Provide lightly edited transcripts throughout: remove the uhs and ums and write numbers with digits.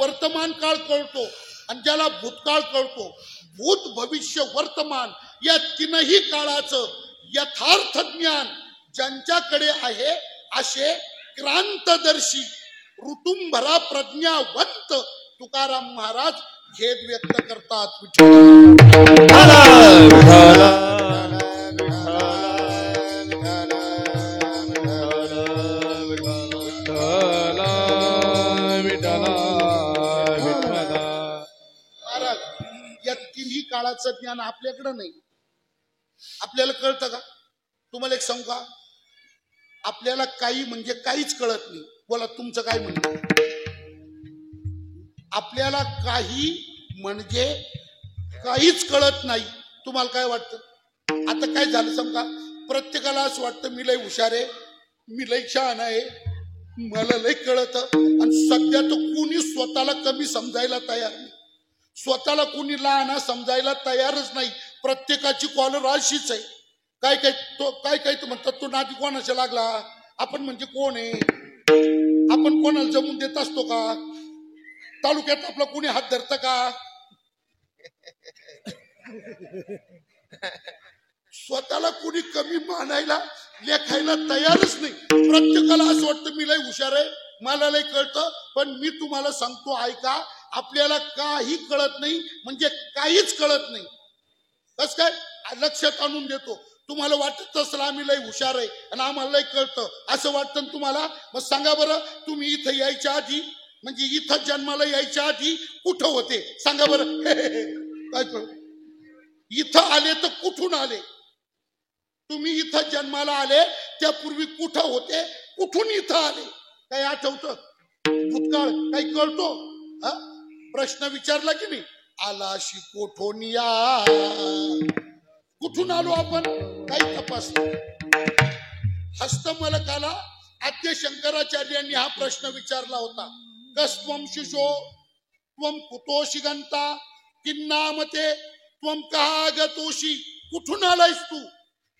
वर्तमान काळ कळतो आणि ज्याला भूतकाळ कळतो. भूत भविष्य वर्तमान या तीनही काळाचं यथार्थ ज्ञान ज्यांच्याकडे आहे असे क्रांतदर्शी ऋतुंभरा प्रज्ञावंत तुकाराम महाराज खेद व्यक्त करतात. या तिन्ही काळाचं ज्ञान आपल्याकडे नाही. आपल्याला कळतं का? तुम्हाला एक सांगू का? आपल्याला काही म्हणजे काहीच कळत नाही. बोला तुमचं काय म्हणणं? आपल्याला काही म्हणजे काहीच कळत नाही. तुम्हाला काय वाटतं? आता काय झालं समजा, प्रत्येकाला असं वाटतं मी लय हुशार आहे, मी लय शहाणा आहे, मला लय कळत. आणि सध्या तर कोणी स्वतःला कमी समजायला तयार नाही, स्वतःला कोणी लहान समजायला तयारच नाही. प्रत्येकाची कॉलर अशीच आहे. काय काय तर म्हणतात तो नाती कोणाच्या लागला, आपण म्हणजे कोण आहे, आपण कोणाला जमून देत असतो का, तालुक्यात आपला कोणी हात धरतं का? स्वतःला कोणी कमी मानायला लेखायला तयारच नाही. प्रत्येकाला असं वाटतं मी लय हुशार आहे, मला लय कळतं. पण मी तुम्हाला सांगतो ऐका, आपल्याला काही कळत नाही म्हणजे काहीच कळत नाही. कस काय? लक्षात आणून देतो. तुम्हाला वाटत असेल आम्ही लय हुशार आहे आणि आम्हाला लय कळतं असं वाटतं तुम्हाला. मग सांगा बरं, तुम्ही इथं यायच्या आधी म्हणजे इथं जन्माला यायच्या आधी कुठं होते? सांगा बरं. काय कळ? इथं आले तर कुठून आले? तुम्ही इथं जन्माला आले त्यापूर्वी कुठं होते, कुठून इथं आले? काही आठवतं? भूतकाळ काही कळतो? प्रश्न विचारला की नाही? आलाशी कोठोनिया, कुठून आलो आपण? काही तपासलं? हस्तमलकाला आद्य शंकराचार्यांनी हा प्रश्न विचारला होता. कस्त्वं शिशो त्वं कुतोषि गंता किन्नामते त्वं कहा आगतोषि. कुठून आलायस तू?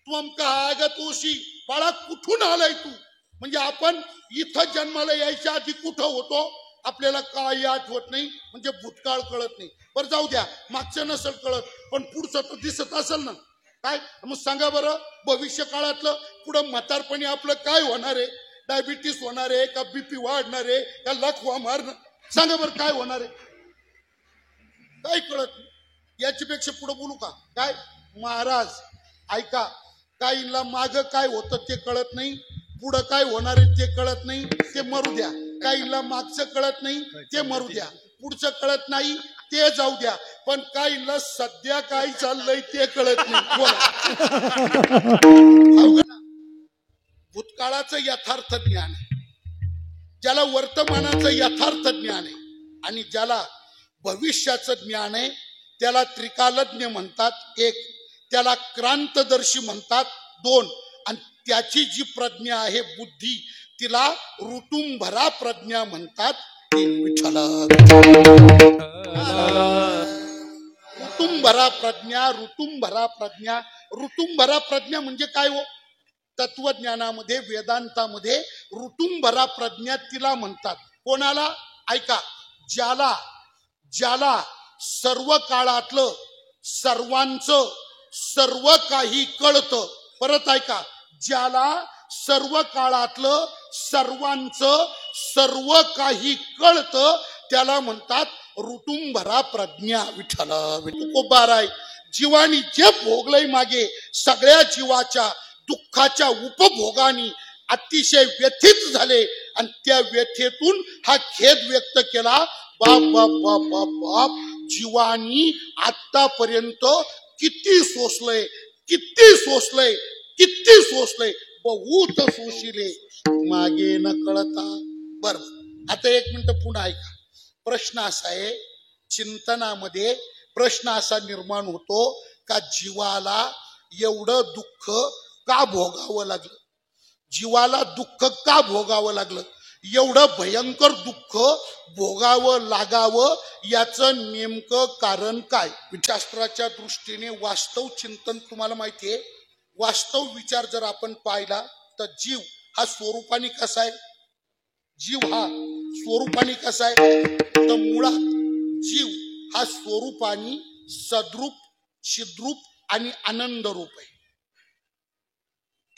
त्वं कहा आगतोषि, बाळा कुठून आलाय तू? म्हणजे आपण इथं जन्माला यायच्या आधी कुठं होतो आपल्याला काही आठवत नाही, म्हणजे भूतकाळ कळत नाही. बरं जाऊ द्या, मागचं नसेल कळत पण पुढचं तर दिसत असेल ना. काय मग सांगा बरं, भविष्य काळातलं पुढं म्हातारपणी आपलं काय होणार आहे? डायबिटीस होणार आहे का, बीपी वाढणार आहे का, लकवा मारणार? सांगा बरं काय होणार आहे? काय कळत नाही. याच्यापेक्षा पुढे बोलू का? काय महाराज ऐका, काहींना माग काय होतं ते कळत नाही, पुढं काय होणार आहे ते कळत नाही, ते मरू द्या. काहींना मागचं कळत नाही, ते मरू द्या. पुढचं कळत नाही, ते जाऊ द्या. पण काहींना सध्या काय चाललंय ते कळत नाही. बोला. भूतकाळाचं यथार्थ ज्ञान आहे, ज्याला वर्तमानाचं यथार्थ ज्ञान आहे, आणि ज्याला भविष्याचं ज्ञान आहे त्याला त्रिकालज्ञ म्हणतात. एक, त्याला क्रांतदर्शी म्हणतात. दोन, आणि त्याची जी प्रज्ञा आहे बुद्धी तिला ऋतुंभरा प्रज्ञा म्हणतात. विठ्ठल ऋतुंभरा प्रज्ञा, ऋतुंभरा प्रज्ञा. ऋतुंभरा प्रज्ञा म्हणजे काय हो? तत्वज्ञानामध्ये वेदांतामध्ये ऋतुंभरा प्रज्ञा तिला म्हणतात. कोणाला? ऐका, ज्याला ज्याला सर्व काळातलं सर्वांचं सर्व काही कळतं. परत ऐका, ज्याला सर्व काळातलं सर्वांचं सर्व काही कळतं त्याला म्हणतात ऋतुंभरा प्रज्ञा. विठ्ठल तुकोबाराय. जीवानी जे भोगलंय मागे सगळ्या जीवाच्या दुःखाच्या उपभोगानी अतिशय व्यथित झाले आणि त्या व्यथेतून हा खेद व्यक्त केला. बाप बाप बाप बाप बाप, जीवानी आतापर्यंत किती सोसलंय, किती सोसलंय, किती सोसलंय, बहुत सोशिले मागे न कळता. बर, आता एक मिनिट पुन्हा ऐका. प्रश्न असा आहे, चिंतनामध्ये प्रश्न असा निर्माण होतो का जीवाला एवढं दुःख का भोगावं लागलं? जीवाला दुःख का भोगावं लागलं? एवढं भयंकर दुःख भोगावं लागावं याचं नेमकं कारण काय? शास्त्राच्या दृष्टीने वास्तव चिंतन तुम्हाला माहितीये. वास्तव विचार जर आपण पाहिला तर जीव हा स्वरूपाने कसा आहे? जीव हा स्वरूपाने कसा आहे? तर हा स्वरूपानी सद्रूप, चिद्रूप आणि आनंद रूप आहे.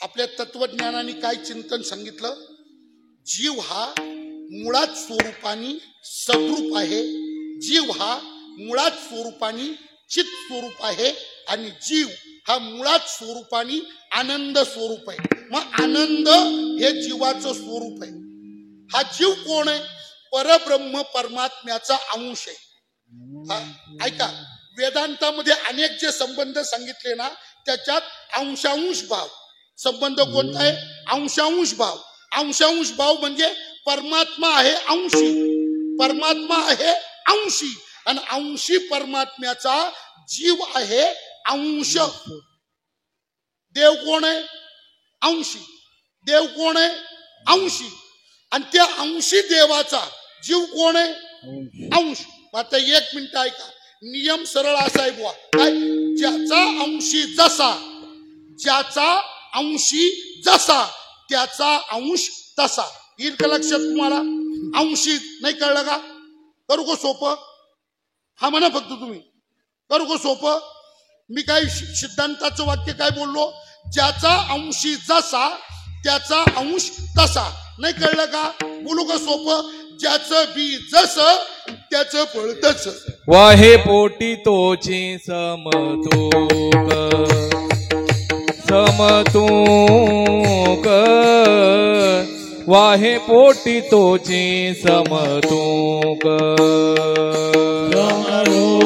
आपल्या तत्वज्ञानाने काय चिंतन सांगितलं? जीव हा मुळात स्वरूपानी सद्रूप आहे, जीव हा मुळात स्वरूपानी चित स्वरूप आहे आणि जीव हा मुळात स्वरूपानी आनंद स्वरूप आहे. मग आनंद हे जीवाचं स्वरूप आहे. हा जीव कोण आहे? परब्रह्म परमात्म्याचा अंश आहे. ऐका, वेदांतामध्ये अनेक जे संबंध सांगितले ना, त्याच्यात अंशांश भाव संबंध कोणता आहे? अंशांश भाव. अंशांश भाव म्हणजे परमात्मा आहे अंशी, परमात्मा आहे अंशी आणि अंशी परमात्म्याचा जीव आहे अंश. देव कोण आहे? अंशी. देव कोण आहे? अंशी. आणि त्या अंशी देवाचा जीव कोण आहे? अंश. आता एक मिनिट ऐका, नियम सरळ असा आहे बुवा, काय? ज्याचा अंशी जसा, ज्याचा अंशी जसा त्याचा अंश तसा. येईल का लक्षात तुम्हाला? अंशी नाही कळलं का? करू का सोपं? हा म्हणा फक्त तुम्ही, करू का सोपं? मी काय सिद्धांताचं वाक्य काय बोललो? ज्याचा अंशी जसा त्याचा अंश तसा. नाही कळलं का? बोलू का सोपं? ज्याचं बी जसं त्याचं फळ तसं. वाहे पोटी तोची समतोक, समतोक. वाहे पोटी तोची समतोक, समतोक.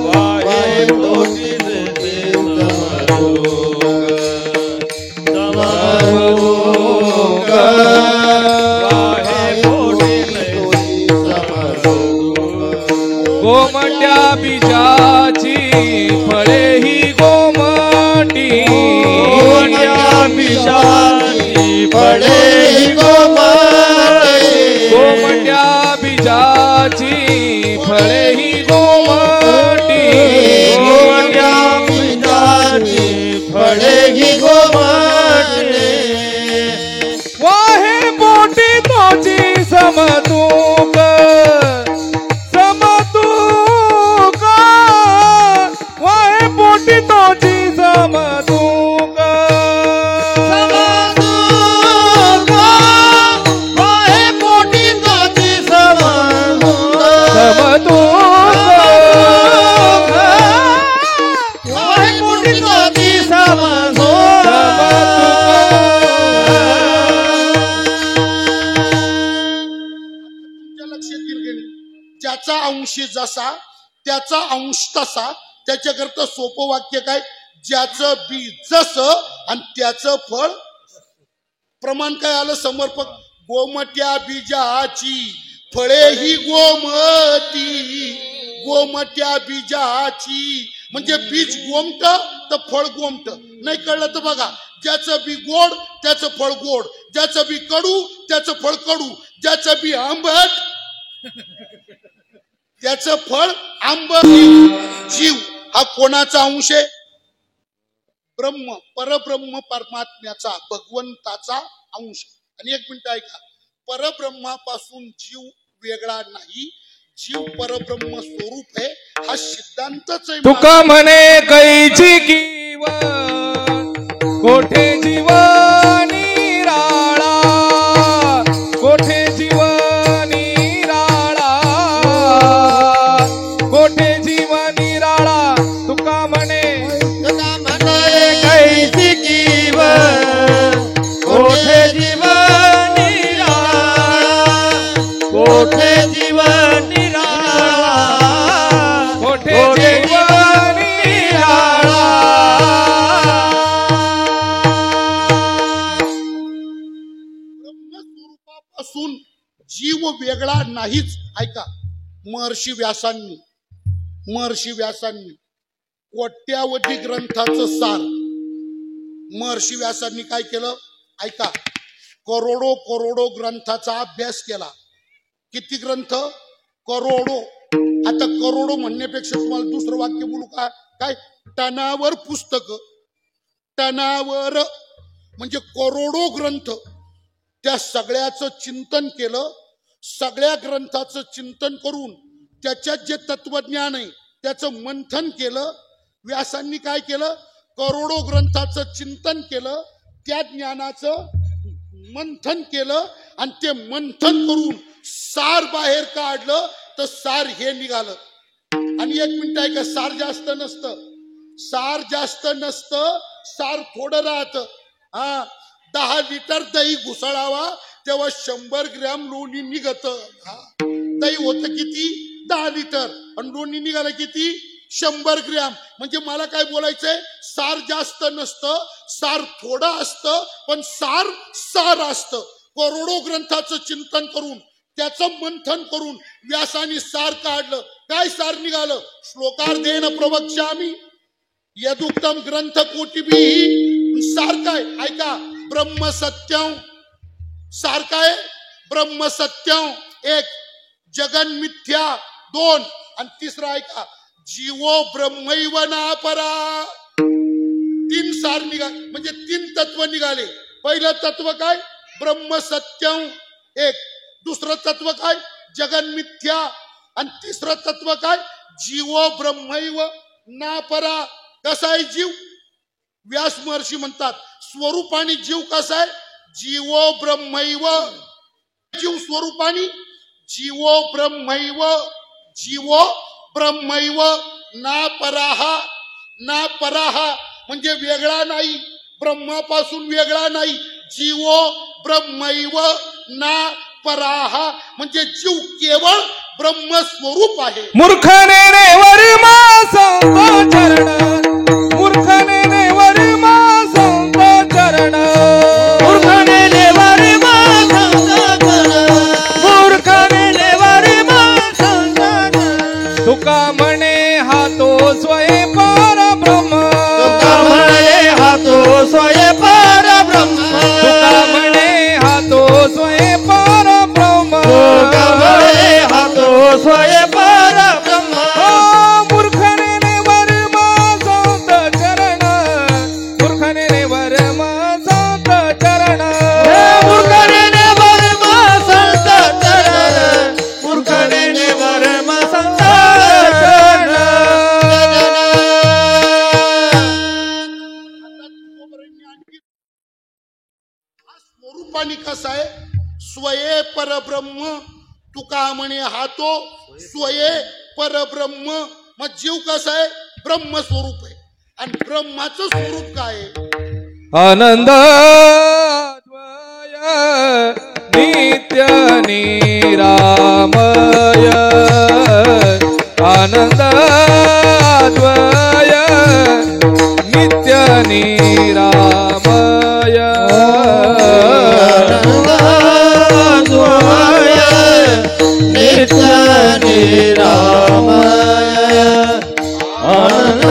वाहे पोटी गोमट्या बीजाची फळे ही गोमटी, गोमट्या बीजाची फळे ही गोमटी, गोमट्या बीजाची फळे ही गोमटी, गोमट्या बीजाची फळे ही गोमटी. वाहे पोटी तोची समतूक, तोची समतूक, समतूक. वाहे पोटी तोची समतूक, समतूक. वाहे पोटी तोची समतूक, तुमच्या लक्षात येईल की नाही? ज्याचा अंशी जसा त्याचा अंश तसा. त्याच्याकरता सोपं वाक्य काय? ज्याचं बी जसं आणि त्याचं फळ. प्रमाण काय आलं? समर्पक. गोमट्या बीजाची फळे ही गोमती, गोमट्या बीजाची म्हणजे बीज गोमट तर फळ गोमट. नाही कळलं तर बघा, ज्याचं बी गोड त्याचं फळ गोड, ज्याचं बी कडू त्याचं फळ कडू, ज्याचं बी आंबट त्याचं फळ आंबट. जीव हा कोणाचा अंश आहे? ब्रह्म, परब्रह्म परमात्म्याचा, भगवंताचा अंश. आणि एक मिनिट ऐका, परब्रह्मापासून जीव वेगळा नाही, जीव परब्रह्म स्वरूप आहे. हा सिद्धांतच आहे. तुका म्हणे कैची कीव कोठे जीवनी राळा, कोठे जीवनी राळा, कोठे जीवनी राळा. तुका म्हणे कैची कीव कोठे जीवनी राळा, कोठे जीवनी राळा, कोठे जीवनी राळा. ब्रह्मस्वरूपापासून जीव वेगळा नाहीच. ऐका, महर्षी व्यासांनी कोट्यावधी ग्रंथाचं सार महर्षी व्यासांनी काय केलं? ऐका, करोडो ग्रंथाचा अभ्यास केला. किती ग्रंथ? करोडो. आता करोडो म्हणण्यापेक्षा तुम्हाला दुसरं वाक्य बोलू का? काय? टनावर पुस्तक, टनावर म्हणजे करोडो ग्रंथ. त्या सगळ्याचं चिंतन केलं, सगळ्या ग्रंथाचं चिंतन करून त्याच्यात जे तत्वज्ञान आहे त्याचं मंथन केलं. व्यासांनी काय केलं? करोडो ग्रंथाचं चिंतन केलं, त्या ज्ञानाचं मंथन केलं आणि ते मंथन करून सार बाहेर काढलं तर सार हे निघालं. आणि एक मिनिट आहे का, सार जास्त नसतं, सार जास्त नसतं, सार थोडं राहतं. 10 लिटर दही घुसळावा तेव्हा 100 ग्रॅम लोणी निघत. दही होतं किती? 10 लिटर आणि लोणी निघालं किती? 100 ग्रॅम. म्हणजे मला काय बोलायचंय, सार जास्त नसतं, सार थोडं असतं, पण सार सार असतं. करोडो ग्रंथाचं चिंतन करून त्याचं मंथन करून व्यासाने सार काढलं. काय सार निघालं? श्लोकार्धेन प्रवक्ष्यामि यदुक्तम ग्रंथ कोटिभिः. सार काय? ऐका, ब्रह्म सत्यम. सार काय? ब्रह्म सत्यम 1, जगन मिथ्या 2 आणि तिसरा ऐका, जीवो ब्रह्मैव नापरा. 3 सार निघाले, म्हणजे 3 तत्व निघाले. पहिलं तत्व काय? ब्रह्म सत्यम 1. दुसरं तत्व काय? जगन मिथ्या. आणि तिसरं तत्व काय? जीवो ब्रह्मैव नापरा. कसा आहे जीव? व्यास महर्षी म्हणतात स्वरूपाने जीव कसा आहे? जीवो ब्रह्मैव. जीव स्वरूपाने जीवो ब्रह्मैव, जीवो ब्रह्मैव ना पराहा. ना पराहा म्हणजे वेगळा नाही, ब्रह्मापासून वेगळा नाही. जीवो ब्रह्मैव ना पराहा म्हणजे जीव केवळ ब्रह्मस्वरूप आहे. मूर्खने वर्मा संत चरण, मूर्खने वर्मा संत चरण, मूर्खने वर्मा संत चरण, मूर्खने वर्मा संत चरण. तुका म्हणे हा तो स्वयं परब्रह्म, तुका म्हणे हा तो स्वयं परब्रह्म, तुका म्हणे हा तो स्वयं परब्रह्म, तुका म्हणे हा तो स्वयं परब्रह्म. मूर्खने वर्मा संत चरण, मूर्खने वर्मा संत चरण, मूर्खने वर्मा संत चरण, मूर्खने वर्मा संत चरण. हा स्वरूपाने कसा आहे? स्वये परब्रह्म. तुका म्हणे हा तो स्वये परब्रह्म. मग जीव कसा आहे? ब्रह्म स्वरूप आहे. आणि ब्रह्माचं स्वरूप काय आहे? आनंद द्वय नित्य निरामय, आनंद द्वय नित्य निरामय, आनंद द्वय नित्य निरामय, आनंद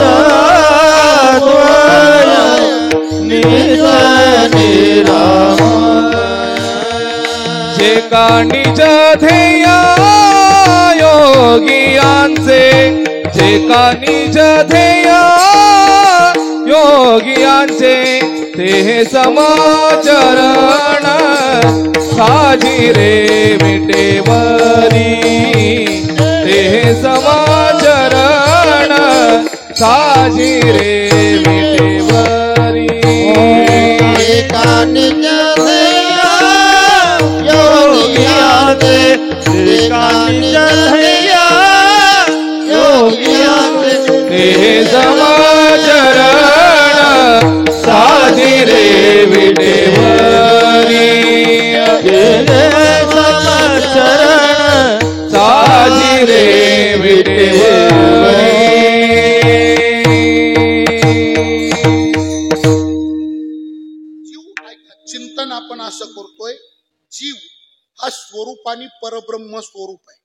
जे का निज ध्येय योगियांचे, जे का निज ध्येय योगियांचे, ते समाचरण साजी रे मिटेवरी, ते समाचरण साजी रे मिटेवरी. निज ध्येय योगियांचे, निज ध्येय योगियांचे, ते समाचरण साजी रे विटेवरी, समाचरण साजी रे विटेवरी. चिंतन आपण असं करतोय, जीव हा स्वरूपाने परब्रह्म स्वरूप आहे.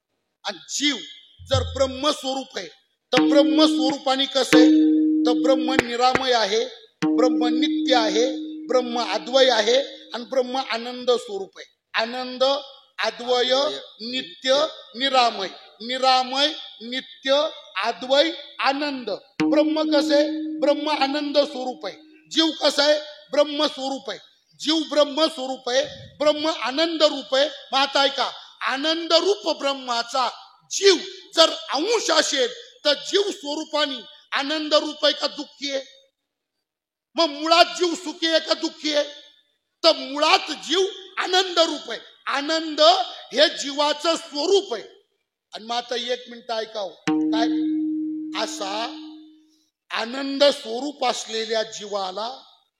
आणि जीव जर ब्रह्म स्वरूप आहे तर ब्रह्म स्वरूपाने कसं आहे? तर ब्रह्म निरामय आहे, ब्रह्म नित्य आहे, ब्रह्म अद्वय आहे आणि ब्रह्म आनंद स्वरूप आहे. आनंद, अद्वय, नित्य, निरामय. निरामय, नित्य, अद्वय, आनंद. ब्रह्म कसं आहे? ब्रह्म आनंद स्वरूप आहे. जीव कसा आहे? ब्रह्म स्वरूप आहे. जीव ब्रह्म स्वरूप आहे, ब्रह्म आनंद रूप आहे. मग आता ऐका, आनंद रूप ब्रह्माचा जीव जर अंश असेल तर जीव स्वरूपाने आनंद रूप आहे का दुःखी आहे? मग मुळात जीव सुखी आहे का दुःखी आहे? तर मुळात जीव आनंद रूप आहे. आनंद हे जीवाचं स्वरूप आहे. आणि मग आता 1 मिनिट ऐकाव, काय असा आनंद स्वरूप असलेल्या जीवाला,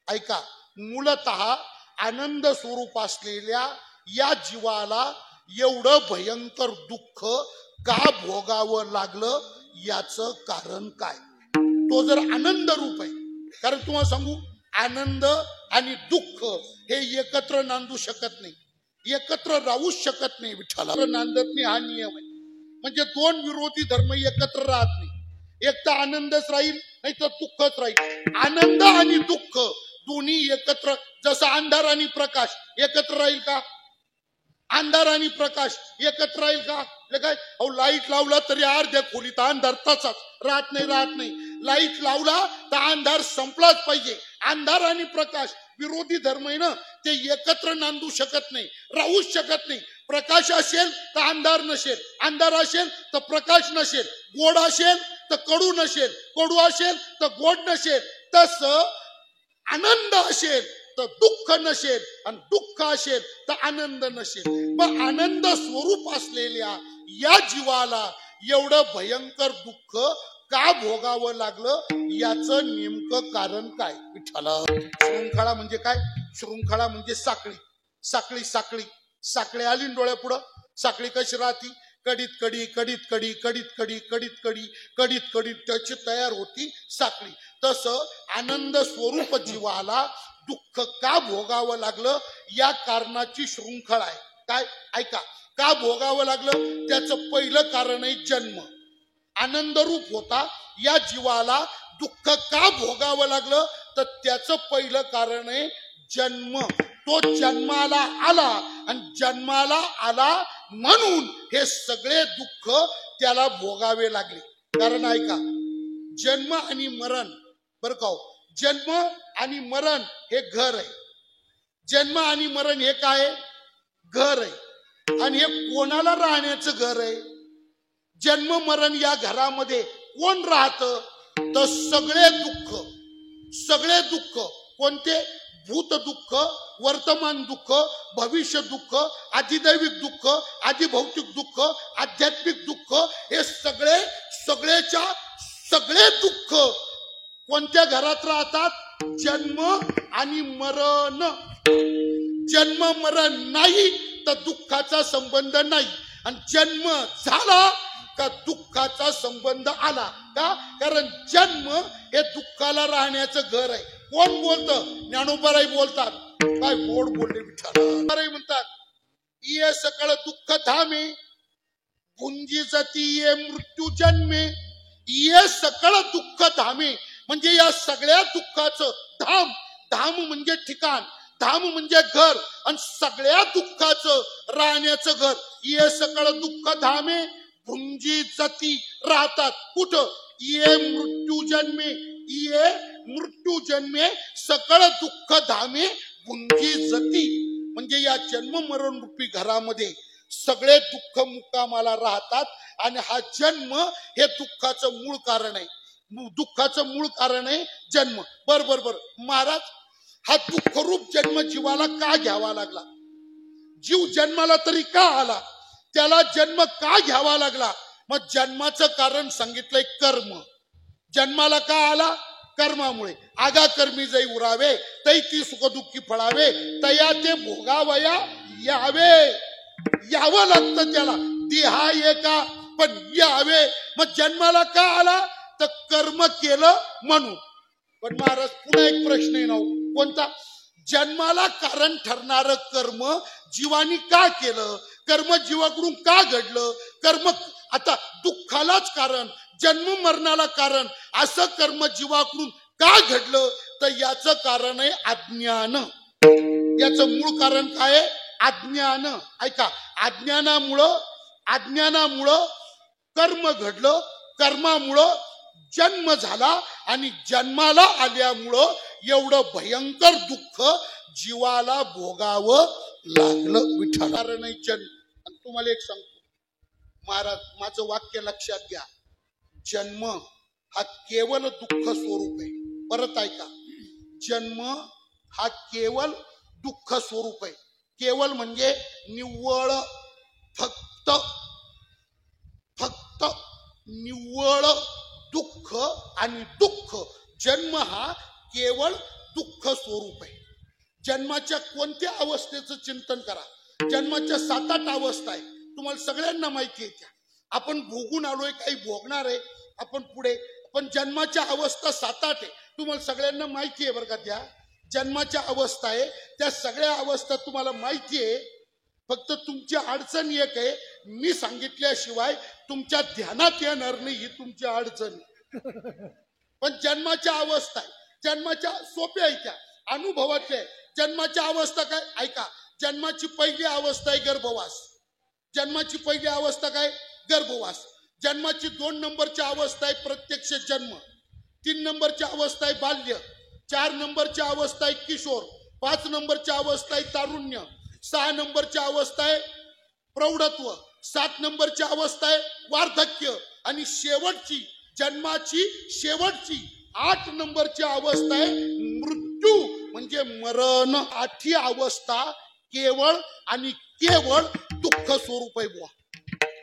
ऐका, मूलतः आनंद स्वरूप असलेल्या या जीवाला एवढं भयंकर दुःख का भोगावं लागलं, याचं कारण काय? तो जर आनंद रूप आहे, कारण तुम्हाला सांगू, आनंद आणि दुःख हे एकत्र नांदू शकत नाही, एकत्र राहूच शकत नाही. विठ्ठला नांदत नाही, हा नियम आहे. म्हणजे 2 विरोधी धर्म एकत्र राहत नाही. एक तर आनंदच राहील, नाही तर दुःखच राहील. आनंद आणि दुःख दोन्ही एकत्र, जसं अंधार आणि प्रकाश एकत्र राहील का? अंधार आणि प्रकाश एकत्र राहील का? काय अहो, लाईट लावला तरी अर्ध्या खोलीत अंधार तसाच राहत नाही. लाईट लावला तर अंधार संपलाच पाहिजे. अंधार आणि प्रकाश विरोधी धर्म आहे ना, ते एकत्र नांदू शकत नाही, राहूच शकत नाही. प्रकाश असेल तर अंधार नसेल, अंधार असेल तर प्रकाश नसेल, गोड असेल तर कडू नसेल, कडू असेल तर गोड नसेल. तसं आनंद असेल तर दुःख नसेल, आणि दुःख असेल तर आनंद नसेल. मग आनंद स्वरूप असलेल्या या जीवाला एवढं भयंकर दुःख का भोगावं लागलं, याचं नेमकं कारण काय? विठ्ठला, शृंखला म्हणजे काय? शृंखला म्हणजे साखळी. साखळी साखळी साखळी आली डोळ्यापुढं. साखळी कशी राहती? कडीत कडी, कडीत कडी, कडीत कडी, कडीत कडी, कडीत कडी, त्याची तयार होती साखळी. तसं आनंद स्वरूप जीवाला दुःख का भोगावं लागलं, या कारणाची शृंखला आहे. काय? ऐका, का भोगावं लागलं? त्याचं पहिलं कारण आहे जन्म. आनंद रूप होता या जीवाला दुःख का भोगावं लागलं, तर त्याचं पहिलं कारण आहे जन्म. तो जन्माला आला, आणि जन्माला आला म्हणून हे सगळे दुःख त्याला भोगावे लागले. कारण ऐका, जन्म आणि मरण, बरं का, जन्म आणि मरण हे घर आहे. जन्म आणि मरण हे काय? घर आहे. आणि हे कोणाला राहण्याचं घर आहे? जन्म मरण या घरामध्ये कोण राहतं? तर सगळे दुःख, सगळे दुःख. कोणते? भूत दुःख, वर्तमान दुःख, भविष्य दुःख, आदिदैविक दुःख, आदिभौतिक दुःख, आध्यात्मिक दुःख, हे सगळेच्या सगळे दुःख कोणत्या घरात राहतात? जन्म आणि मरण. जन्म मरण नाही तर दुःखाचा संबंध नाही, आणि जन्म झाला का दुःखाचा संबंध आला. का? कारण जन्म हे दुःखाला राहण्याचं घर आहे. कोण बोलतं? ज्ञानोबाराई बोलतात. काय गोड बोलले विठ्ठल. म्हणतात, ये सकळ दुःख धामे, गुंजी जती ये मृत्यू जन्मे. ये सकळ दुःख धामे म्हणजे या सगळ्या दुःखाचं धाम. धाम म्हणजे ठिकाण, धाम म्हणजे घर, आणि सगळ्या दुःखाचं राहण्याचं घर. ये सकळ दुःख धामे, गुंजी जती राहतात. कुठं? ये मृत्यू जन्मे. ये मृत्यू जन्मे सकळ दुःख धामे गुंजी जती. म्हणजे या जन्म मरण रूपी घरामध्ये सगळे दुःख मुक्कामाला राहतात, आणि हा जन्म हे दुःखाचं मूळ कारण आहे. दुःखाचं मूळ कारण आहे जन्म. बर महाराज, हा दुःखरूप जन्म जीवाला का घ्यावा लागला? जीव जन्माला तरी का आला? त्याला जन्म का घ्यावा लागला? मग जन्माचं कारण सांगितलंय कर्म. जन्माला का आला? कर्मामुळे. आगा कर्मी जै उरावे, तै ती सुखदुःखी फळावे, तया ते भोगावया यावे. यावं लागतं त्याला. देहा एका पण यावे. मग जन्माला का आला? तर कर्म केलं म्हणून. पण महाराज, पुन्हा एक प्रश्न आहे ना, कोणता? जन्माला कारण ठरणारं कर्म जीवानी का केलं? कर्म जीवाकडून का घडलं? कर्म आता दुःखालाच कारण, जन्म मरणाला कारण असं कर्म जीवाकडून का घडलं? तर याचं कारण आहे अज्ञान. याचं मूळ कारण काय आहे? अज्ञान. ऐका, अज्ञानामुळं कर्म घडलं, कर्मामुळं जन्म झाला, आणि जन्माला आल्यामुळं एवढं भयंकर दुःख जीवाला भोगावं लागलं. विठ्ठल कारण जन्म, आणि तुम्हाला एक सांगतो महाराज, माझं वाक्य लक्षात घ्या. जन्म हा केवळ दुःख स्वरूप आहे. परत ऐका, जन्म हा केवळ दुःख स्वरूप आहे. केवळ म्हणजे निव्वळ, फक्त फक्त निव्वळ दुःख. आणि दुःख, जन्म हा केवळ दुःख स्वरूप आहे. जन्माच्या कोणत्या अवस्थेचं चिंतन करा. जन्माच्या 7-8 अवस्था आहे, तुम्हाला सगळ्यांना माहिती आहे. त्या आपण भोगून आलोय, काही भोगणार आहे आपण पुढे. पण जन्माच्या अवस्था 7-8 आहे, तुम्हाला सगळ्यांना माहिती आहे बरं का. त्या जन्माच्या अवस्था आहे, त्या सगळ्या अवस्था तुम्हाला माहिती आहे. फक्त तुमची अडचण एक आहे, मी सांगितल्याशिवाय तुमच्या ध्यानात येणार नाही, ही तुमची अडचण. पण जन्माच्या अवस्था आहे, जन्माच्या सोप्या आहे, त्या अनुभवाच्या आहे. जन्माच्या अवस्था काय ऐका. जन्माची पहिली अवस्था आहे गर्भवास. जन्माची पहिली अवस्था काय? गर्भवास. जन्माची 2 नंबरची अवस्था आहे प्रत्यक्ष जन्म. 3 नंबरची अवस्था आहे बाल्य. 4 नंबरची अवस्था आहे किशोर. 5 नंबरची अवस्था आहे तारुण्य. 6 नंबरची अवस्था आहे प्रौढत्व. 7 नंबरची अवस्था आहे वार्धक्य. आणि शेवटची, जन्माची शेवटची 8 नंबरची अवस्था आहे मृत्यू, म्हणजे मरण. 8ही अवस्था केवळ आणि केवळ दुःख स्वरूप आहे बुवा.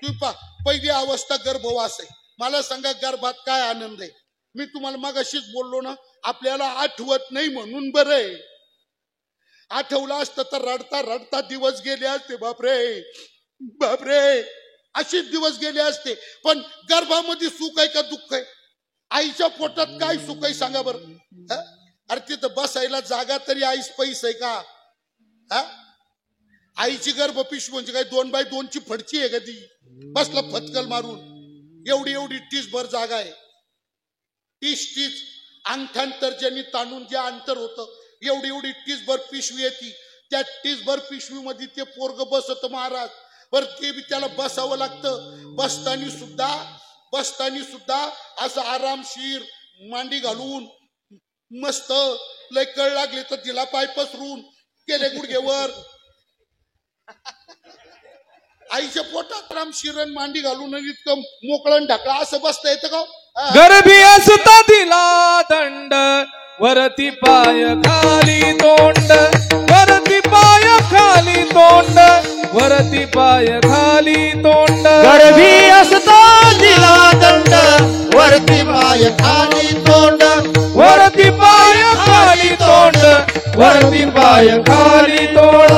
तुम्ही पहा, पहिली अवस्था गर्भवास आहे. मला सांगा, गर्भात काय आनंद आहे? मी तुम्हाला मगाशीच बोललो ना, आपल्याला आठवत नाही म्हणून बरं आहे. आठवलं असतं तर रडता रडता दिवस गेले असते. बापरे बापरे, असेच दिवस गेले असते. पण गर्भामध्ये सुख आहे का दुःख आहे? आईच्या पोटात काय सुख आहे सांगा बरं. अरे तिथं बसायला जागा तरी आईस पैसे आहे का? आईची गर्भपिशवी म्हणजे काय 2x2ची फडची आहे का ती? बसला फतकल मारून. एवढी एवढी टीसभर जागा आहे. टीस अंगठांतर्जनी ताणून जे अंतर होतं, एवढी एवढी टीसभर पिशवी येते. त्या टीसभर पिशवीमध्ये ते पोरग बसत महाराज. बर ते बी त्याला बसावं लागतं. बसतानी सुद्धा असं आरामशीर मांडी घालून मस्त. लय कळ लागले तर तिला पाय पसरून केले गुडघेवर. आईच्या पोटात आरामशीर मांडी घालून इतकं मोकळण ढाकळा असं बसता येतं का? गर्भी असता दिला दंड, वरती पाय खाली तोंड. वरती पाय खाली तोंड, वरती पाय खाली तोंड. गर्भी असता दिला दंड, वरती पाय खाली तोंड. वरती पाय खाली तोंड, वरती पाय खाली तोंड.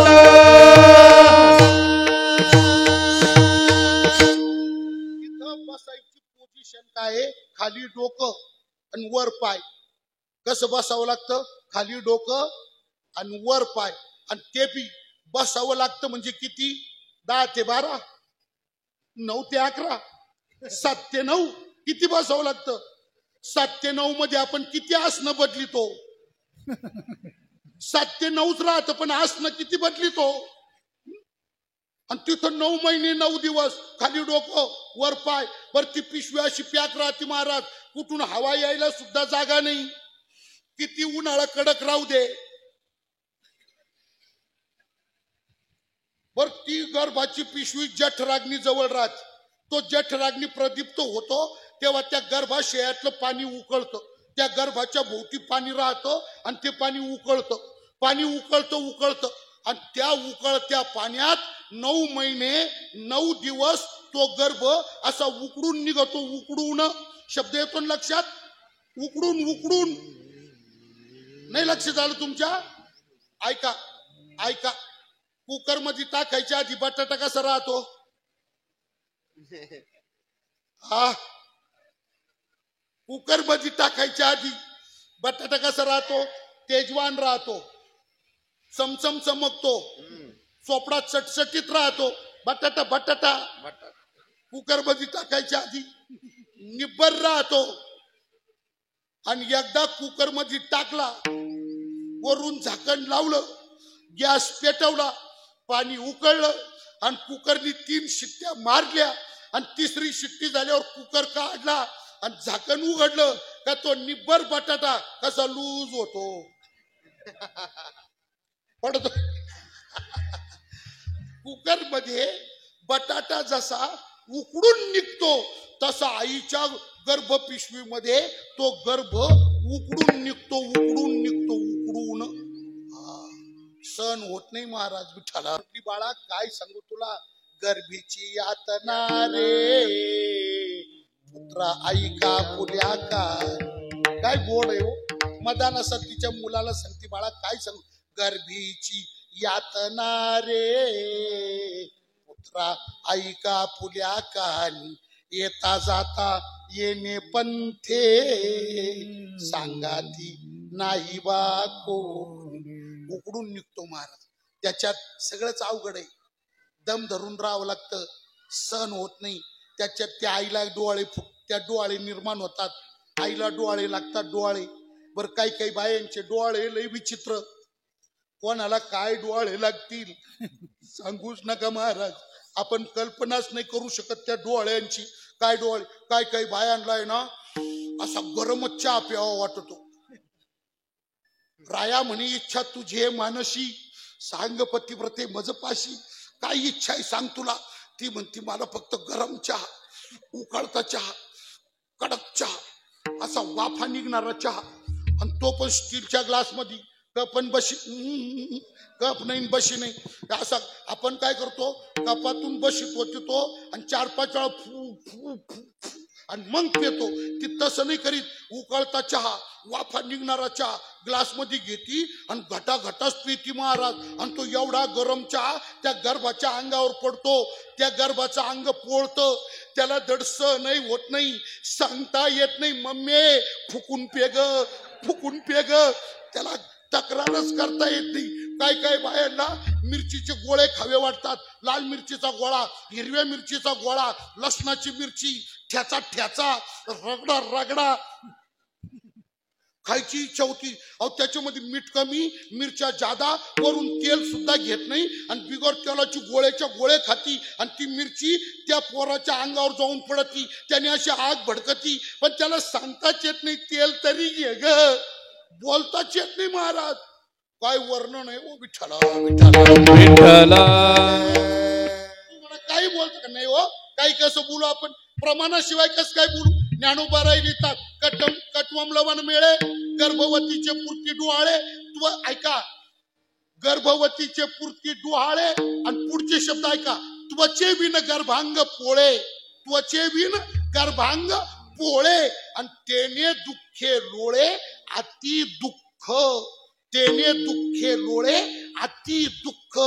इथं बसायची पोझिशन काय आहे? खाली डोकं आणि वर पाय. कसं बसावं लागतं? खाली डोकं आणि वर पाय. आणि ते बी बसावं लागतं म्हणजे किती? 10 ते 12, 9 ते 11, 7 ते 9. किती बसावं लागतं? 7 ते 9 मध्ये आपण किती आसनं बदलितो? 7 ते 9च राहतं, पण आसनं किती बदलितो? आणि तिथं 9 महिने 9 दिवस खाली डोकं वर पाय. वरती पिशवी अशी पॅक राहते महाराज. कुठून हवा यायला सुद्धा जागा नाही. किती उन्हाळा कडक राहू दे. बर ती गर्भाची पिशवी जठराग्नी जवळ राहते. तो जठराग्नी प्रदीप्त होतो तेव्हा त्या गर्भाशयातलं पाणी उकळतं. त्या गर्भाच्या भोवती पाणी राहतं आणि ते पाणी उकळतं. पाणी उकळतं आणि त्या उकळत्या पाण्यात 9 महिने 9 दिवस तो गर्भ असा उकडून निघतो. उकडून शब्द येतो लक्षात? उकडून नाही लक्ष झालं तुमच्या? ऐका ऐका. कुकर मध्ये टाकायच्या आधी बटाटा कसा राहतो? कुकर मध्ये टाकायच्या आधी बटाटा कसा राहतो? तेजवान राहतो, चमचम चमकतो, चोपडा चटचटीत राहतो. बटाटा कुकर मध्ये टाकायच्या आधी निब्बर राहतो. आणि एकदा कुकर मध्ये टाकला, वरून झाकण लावलं, गॅस पेटवला, पाणी उकळलं आणि कुकरनी 3 शिट्ट्या मारल्या. आणि 3री शिट्टी झाल्यावर कुकर काढला आणि झाकण उघडलं का तो निब्बर बटाटा कसा लूज होतो पडतो. कुकर मध्ये बटाटा जसा उकडून निघतो तसा आईच्या गर्भ पिशवीमध्ये तो गर्भ उकडून निघतो. सण होत नाही महाराज विठ्ठला. बाळा काय सांगू तुला, गर्भीची यातना रे पुत्रा आई का पुल्या का. काय गोड आहे हो. मदाना सतीच्या मुलाला सांगते बाळा काय सांगू, गर्भीची यातना रे पुत्रा आई का पुल्या कानी. येता जाता येणे पंथे सांगाती नाही बा कोण. उकडून निघतो महाराज. त्याच्यात सगळंच अवघड आहे. दम धरून राहावं लागतं. सण होत नाही. त्याच्यात त्या आईला डोळे त्या डोळे निर्माण होतात. आईला डोळे लागतात. डोळे बरं काही काही बायांचे डोळे लय विचित्र. कोणाला काय डोळे लागतील सांगूच नका महाराज. आपण कल्पनाच नाही करू शकत त्या डोळ्यांची. काय डोळे, काय काही बायांना आहे ना असा गरमच चहा प्यावा वाटतो. राया म्हणे इच्छा तुझे मानशी सांग पतिव्रते मजपाशी. काय इच्छा आहे सांग तुला. ती म्हणती मला फक्त गरम चहा, उकळता चहा, कडक चहा, असा वाफा निघणारा चहा, आणि तो पण स्टीलच्या ग्लास मध्ये. कपन बशी कप नाही बशी नाही. असा आपण काय करतो, कपातून बशीत होतो तो आणि 4-5 वेळा फू फू फू आणि मग पितो. ती तसं नाही करीत. उकळता चहा, वाफा निघणारा चहा ग्लास मध्ये घेती आणि घटाघटाच पिती महाराज. आणि तो एवढा गरम चहा त्या गर्भाच्या अंगावर पडतो. त्या गर्भाचं अंग पोळतं. त्याला दडस नाही होत नाही. सांगता येत नाही मम्मी फुकून पेग. त्याला तक्रारच करता येत नाही. काय काय बायांना मिरचीचे गोळे खावे वाटतात. लाल मिरचीचा गोळा, हिरव्या मिरचीचा गोळा, लसणाची मिरची, ठ्याचा रगडा खायची इच्छा होती. अहो त्याच्यामध्ये मीठ कमी, मिरच्या जादा, वरून तेल सुद्धा घेत नाही आणि बिगर तेलाची गोळे खाती. आणि ती मिरची त्या पोराच्या अंगावर जाऊन पडती. त्याने अशी आग भडकती. पण त्याला सांगताच येत नाही तेल तरी घे ग. बोलताच येत नाही महाराज. काय वर्णन आहे ओ विठ्ठला. काही बोलत का नाही हो. काही कसं बोलू आपण, प्रमाणाशिवाय कसं काय बोलू. ज्ञानोबा लिहितात कटवम लवण मिळे गर्भवतीचे पुरती डोहाळे. तू ऐका, गर्भवतीचे पुरती डोहाळे आणि पुढचे शब्द ऐका. त्वचे विण गर्भांग पोळे, त्वचे विण गर्भांग पोळे. आणि तेने दुःखे लोळे अति दुःख, तेने दुःखे लोळे अति दुःख,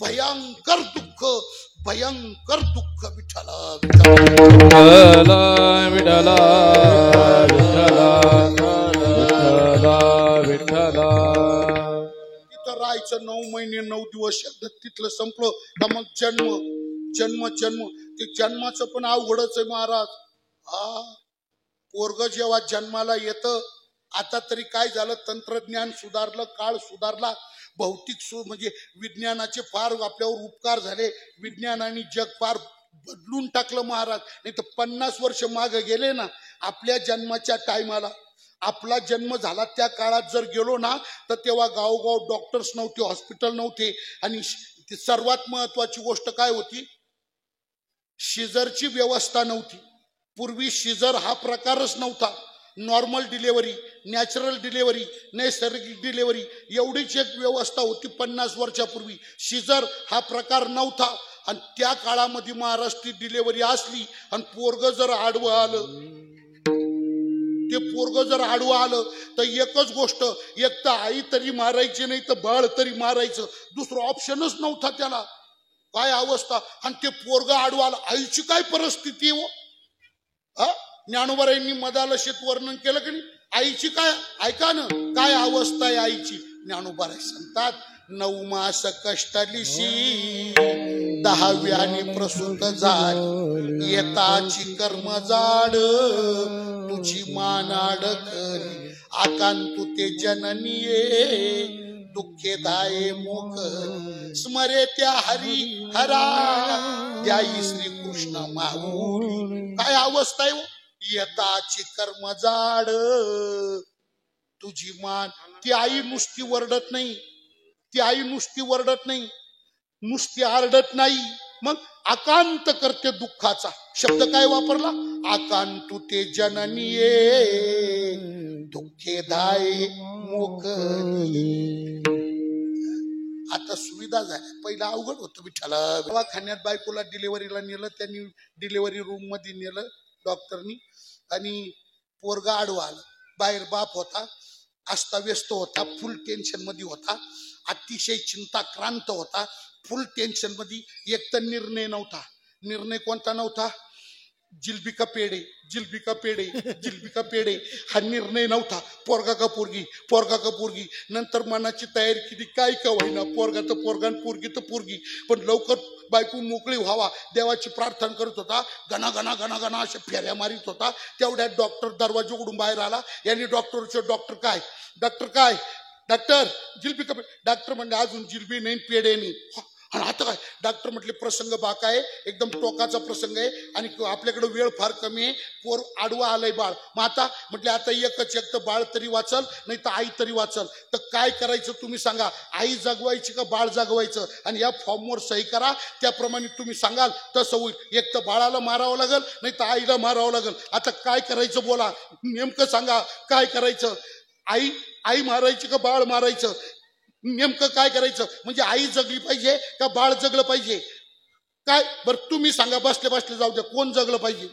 भयंकर दुःख विठ्ठला तिथं राहायचं. 9 महिने 9 दिवस तिथलं संपलं का मग जन्म. ते जन्माचं पण अवघडच आहे महाराज. पोरग जेव्हा जन्माला येतं, आता तरी काय झालं, तंत्रज्ञान सुधारलं, काळ सुधारला, भौतिक म्हणजे विज्ञानाचे फार आपल्यावर उपकार झाले. विज्ञानाने जग फार बदलून टाकलं महाराज. नाही तर 50 वर्ष मागे गेले ना, आपल्या जन्माच्या टायमाला, आपला जन्म झाला त्या काळात जर गेलो ना, तर तेव्हा गावोगाव डॉक्टर्स नव्हते, हॉस्पिटल नव्हते. आणि सर्वात महत्वाची गोष्ट काय होती, शिजरची व्यवस्था नव्हती. पूर्वी शिजर हा प्रकारच नव्हता. नॉर्मल डिलेव्हरी, नॅचरल डिलेव्हरी, नैसर्गिक डिलेव्हरी एवढीच एक व्यवस्था होती 50 वर्षापूर्वी. शिजर हा प्रकार नव्हता. आणि त्या काळामध्ये महाराष्ट्री डिलेव्हरी असली आणि पोरग जर आडवं आलं, तर एकच गोष्ट, एक तर आई तरी मारायची, नाही तर बाळ तरी मारायचं. दुसरं ऑप्शनच नव्हता त्याला. काय अवस्था. आणि ते पोरग आडवं आलं, आईची काय परिस्थिती हो. ज्ञानोबारायांनी मदालशेत वर्णन केलं की नाही, आईची काय, ऐका ना काय अवस्था आहे आईची. ज्ञानोबाराय सांगतात, 9 मास कष्टलिशी 10व्याने प्रसूत झाली, येताची कर्म जाड तुझी मान अडकली, आकांतु ते जननीये दुःखे दाये मोक, स्मरे त्या हरी हरा द्याई श्री कृष्ण माऊली. काय अवस्था आहे. येताची कर्म जाड तुझी मान. ती आई नुसती वरडत नाही, नुसती आरडत नाही, मग आकांत करते दुःखाचा. शब्द काय वापरला? आकांतू ते जननीये दुःखे धाये मोकली. आता सुविधा झाल्या, पहिला अवघड होतं विठ्ठला. दवाखान्यात बायकोला डिलिव्हरीला नेलं, त्यांनी डिलिव्हरी रूम मध्ये नेलं डॉक्टरनी, आणि पोरगा आडवा आलं. बाहेर बाप होता, अस्ताव्यस्त होता, फुल टेन्शन मध्ये होता, अतिशय चिंताक्रांत होता, फुल टेन्शन मध्ये. एक तर निर्णय नव्हता. निर्णय कोणता नव्हता? जिलबी का पेढे, जिलबी का पेढे, जिलबी का पेढे, हा निर्णय नव्हता. पोरगा का पोरगी, पोरगा का पोरगी. नंतर मनाची तयारी केली, काय का होईना, पोरगा तर पोरगा, पोरगी तर पोरगी, पण लवकर बायको मोकळी व्हावा देवाची प्रार्थना करत होता. गणा गणा गणा गणा अशा फेऱ्या मारित होता. तेवढ्यात डॉक्टर दरवाजा उघडून बाहेर आला. यांनी डॉक्टर काय, डॉक्टर काय, डॉक्टर जिलबी का, डॉक्टर म्हणले अजून जिलबी नाही, पेढे नाही. आणि आता काय? डॉक्टर म्हटले प्रसंग बाका आहे, एकदम टोकाचा प्रसंग आहे, आणि आपल्याकडे वेळ फार कमी आहे, पोर आडवा आलंय बाळ. मग आता म्हटले आता एकच एक तर बाळ तरी वाचल, नाही तर आई तरी वाचल. तर काय करायचं तुम्ही सांगा, आई जगवायची का बाळ जगवायचं? आणि या फॉर्मवर सही करा, त्याप्रमाणे तुम्ही सांगाल तसं होईल. एक तर बाळाला मारावं लागल, नाही तर आईला मारावं लागल. आता काय करायचं बोला, नेमकं सांगा काय करायचं? आई मारायची का बाळ मारायचं? नेमकं काय करायचं? म्हणजे आई जगली पाहिजे का बाळ जगलं पाहिजे? काय बरं तुम्ही सांगा, बसले बसले जाऊ द्या, कोण जगलं पाहिजे?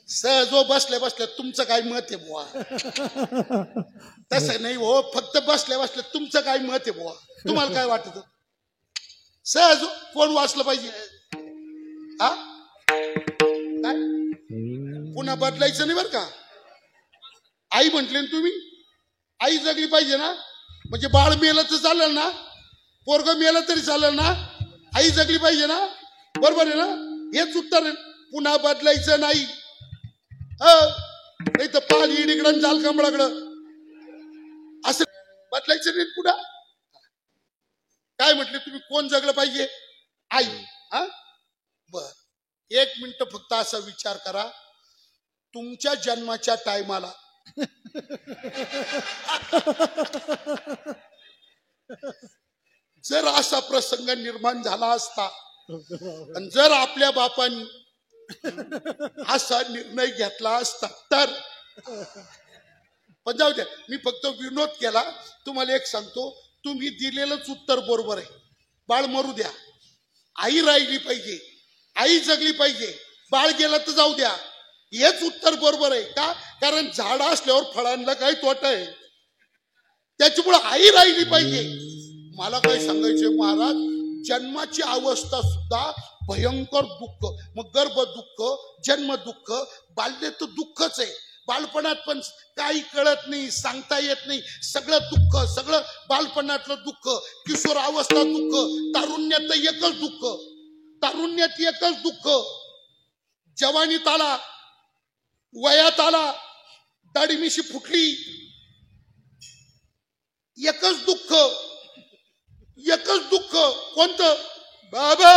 सहजो बसल्या बसल्या तुमचं काय मत आहे बुवा? तसं नाही हो, फक्त बसल्या बसल्या तुमचं काय मत आहे बुवा? तुम्हाला काय वाटत? सहज कोण वाचलं पाहिजे? हा काय पुन्हा बदलायचं नाही बरं का? आई म्हटले ना तुम्ही, आई जगली पाहिजे ना, म्हणजे बाळ मेलं तर चालेल ना, पोरग मेलं तरी चालेल ना, आई जगली पाहिजे ना, बरोबर आहे ना? हेच उत्तर आहे. पुन्हा बदलायचं नाही, नाही तर पाल इकडं जाल कमळाकडं, असं बदलायचं नाही. पुन्हा काय म्हटले तुम्ही, कोण जगलं पाहिजे? आई. हा बर, एक मिनिट फक्त असा विचार करा, तुमच्या जन्माच्या टायमाला जर असा प्रसंग निर्माण झाला असता, आणि जर आपल्या बापांनी असा निर्णय घेतला असता तर, पण जाऊ द्या, मी फक्त विनोद केला. तुम्हाला एक सांगतो, तुम्ही दिलेलंच उत्तर बरोबर आहे. बाळ मरू द्या, आई राहिली पाहिजे, आई जगली पाहिजे, बाळ गेला तर जाऊ द्या, हेच उत्तर बरोबर आहे. का? कारण झाड असल्यावर फळांना काही तोटा आहे, त्याच्यामुळे आई राहिली पाहिजे. मला काय सांगायचंय महाराज, जन्माची अवस्था सुद्धा भयंकर दुःख, मग गर्भ दुःख, जन्म दुःख, बाल्य तर दुःखच आहे. बालपणात पण काही कळत नाही, सांगता येत नाही, सगळं दुःख, सगळं बालपणातलं दुःख, किशोर अवस्था दुःख, तारुण्यात एकच दुःख, तारुण्यात एकच दुःख, जवानीत आला, वयात आला, दाढी मिशी फुटली, एकच दुःख, एकच दुःख. कोणतं? बाबा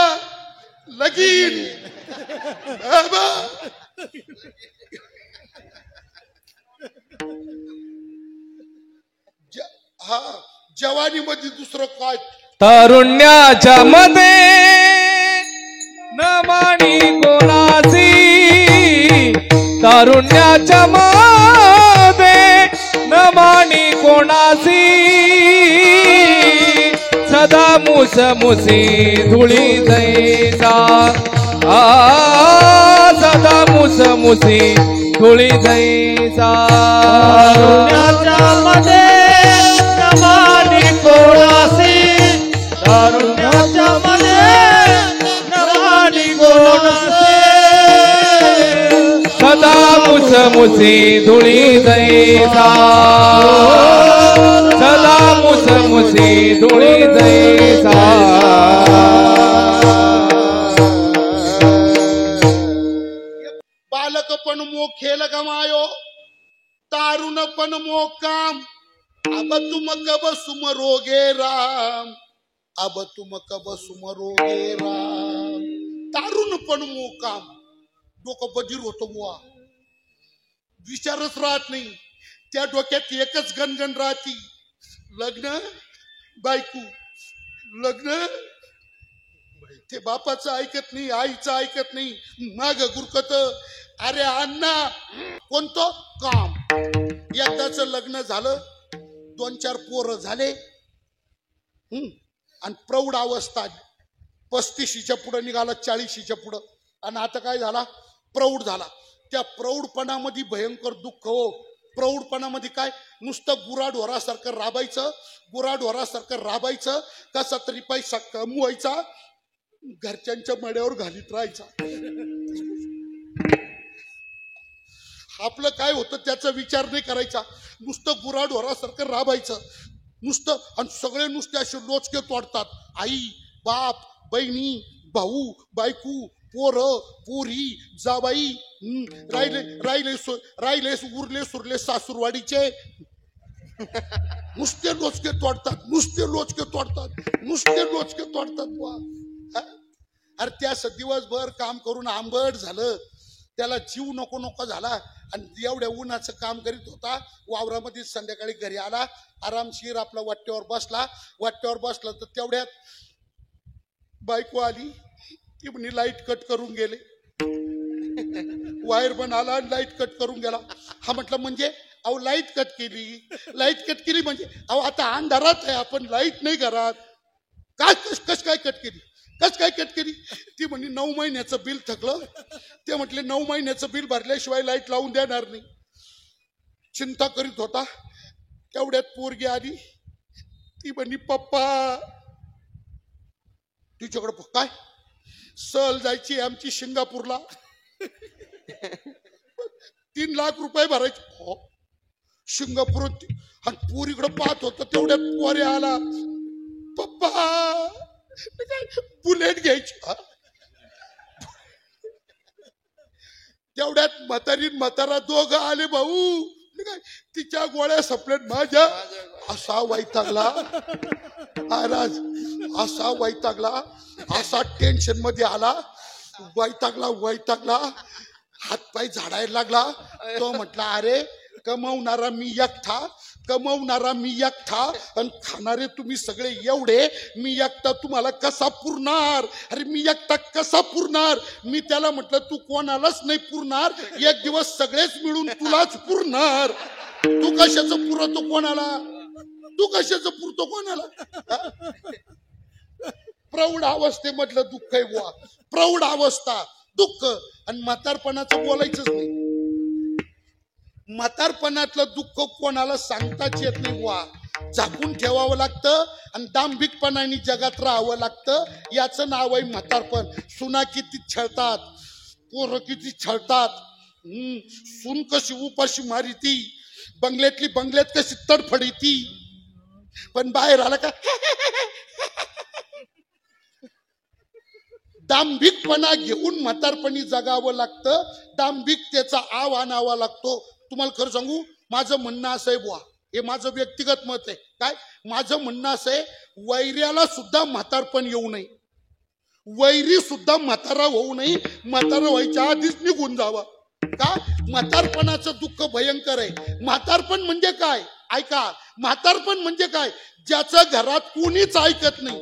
लगीन, बाबा. हा जवानीमध्ये दुसरं काय? तारुण्याच्या मध्ये न माणी कोणाची, तारुण्याच्या मध्ये न माणी कोणाची, सदा मुसमुसी धुळी जैसा, सदा मुसमुसी धुळी जैसा. तारुण्याच्या मध्ये न माणी कोणासी, तारुण्याच्या मध्ये न माणी कोणासी, सदा मुसमुसी धुळी जैसा, सदा मुसमुसी धुळी जैसा. बालकपण मोखेल गमायो, तारुणपण मोकाम, अब तुम कब सुमरोगे राम, अब तुम कब सुमरोगे राम. तारुणपण मोकाम, डोकं बधीर होतो बुवा, विचारच राहत नाही, त्या डोक्यात एकच गणगण राहती, लग्न बायको, लग्न ते बापाचं ऐकत नाही, आईचं ऐकत नाही, माग गुरकत. अरे अण्णा कोणतं काम. एकदाच लग्न झालं, 2-4 पोरं झाले, आणि प्रौढ अवस्था 35च्या पुढे निघाला, 40च्या पुढं, आणि आता काय झाला, प्रौढ झाला. त्या प्रौढपणामध्ये भयंकर दुःख हो. प्रौढपणामध्ये काय, नुसतं गुराढोरासारखं राबायचं, गुराढोरासारखं राबायचं, कसा तरी पैसा कमवायचा, घरच्यांच्या मड्यावर घालीत राहायचा. आपलं काय होतं त्याचा विचार नाही करायचा, नुसतं गुराढोरासारखं राबायचं नुसतं. आणि सगळे नुसते असे लोचके तोडतात. आई बाप बहिणी भाऊ बायकू पोरं पोरी जाबाई, राहिले राहिले राहिले उरले सुरले सासूरवाडीचे. नुसते लोचके तोडतात, नुसते लोचके तोडतात, नुसते लोचके तोडतात बुवा. अरे त्या दिवसभर काम करून आंबट झालं, त्याला जीव नको नको झाला, आणि एवढ्या उन्हाचं काम करीत होता वावरामध्ये. संध्याकाळी घरी आला, आरामशीर आपला वाट्यावर बसला. वाट्यावर बसला तर तेवढ्यात बायको आली, ती म्हणे लाईट कट करून गेले. वायर पण आला आणि लाईट कट करून गेला. हा म्हटलं म्हणजे, अहो लाईट कट केली, लाईट कट केली म्हणजे, अहो आता अंधारात आहे आपण, लाईट नाही घरात, काय कस काय कट केली, कस काय कट केली. ती म्हणे 9 महिन्याचं बिल थकलं. ते म्हटले 9 महिन्याचं बिल भरल्याशिवाय लाईट लावून देणार नाही. चिंता करीत होता, तेवढ्यात पोरगी आली. ती म्हणे पप्पा, तिच्याकडे काय, सहल जायची आमची सिंगापूरला, 3 लाख रुपये भरायचे. हो सिंगापूर. आणि पोरीकडे पाहत होत, तेवढ्यात पोरे आला, पप्पा बुलेट घ्यायची. तेवढ्यात म्हातारा दोघं आले भाऊ. तिच्या गोळ्या सपल्यात माझ्या. असा वैतागला महाराज, असा वैतागला, असा टेन्शन मध्ये आला, वैतागला, हातपाय झाडायला लागला. तो म्हटला अरे कमवणारा मी एकटा, आणि खाणारे तुम्ही सगळे एवढे, मी एकटा तुम्हाला कसा पुरणार. अरे मी एकटा कसा पुरणार. मी त्याला म्हटलं तू कोणालाच नाही पुरणार, एक दिवस सगळेच मिळून तुलाच पुरणार. तू कशाचं पुरवतो कोणाला, तू कशाचं पुरतो कोणाला. प्रौढ अवस्थेमधलं दुःख आहे बुवा, प्रौढ अवस्था दुःख. आणि म्हातारपणाचं बोलायचंच नाही. म्हातारपणातलं दुःख कोणाला सांगताच येत नाही बुवा. झाकून ठेवावं लागतं आणि दांभिकपणाने जगात राहावं लागतं. याचं नाव आहे म्हातारपण. सुना किती छळतात, पोरं किती छळतात, सून कशी उपाशी मारिती, बंगल्यातली बंगल्यात कशी तडफडीती, पण बाहेर आला का दांभिकपणा घेऊन म्हातारपणी जगावं लागतं. दांभिकतेचा आव आणावा लागतो. तुम्हाला खरं सांगू, माझं म्हणणं असं आहे बुवा, हे माझं व्यक्तिगत मत आहे. काय माझं म्हणणं असं आहे, वैर्याला सुद्धा म्हातारपण येऊ नये, वैरी सुद्धा म्हातारा होऊ नये. म्हातारा व्हायच्या आधीच निघून जावा. का, म्हातारपणाचं दुःख भयंकर आहे. म्हातारपण म्हणजे काय ऐका, म्हातारपण म्हणजे काय, ज्याचं घरात कोणीच ऐकत नाही,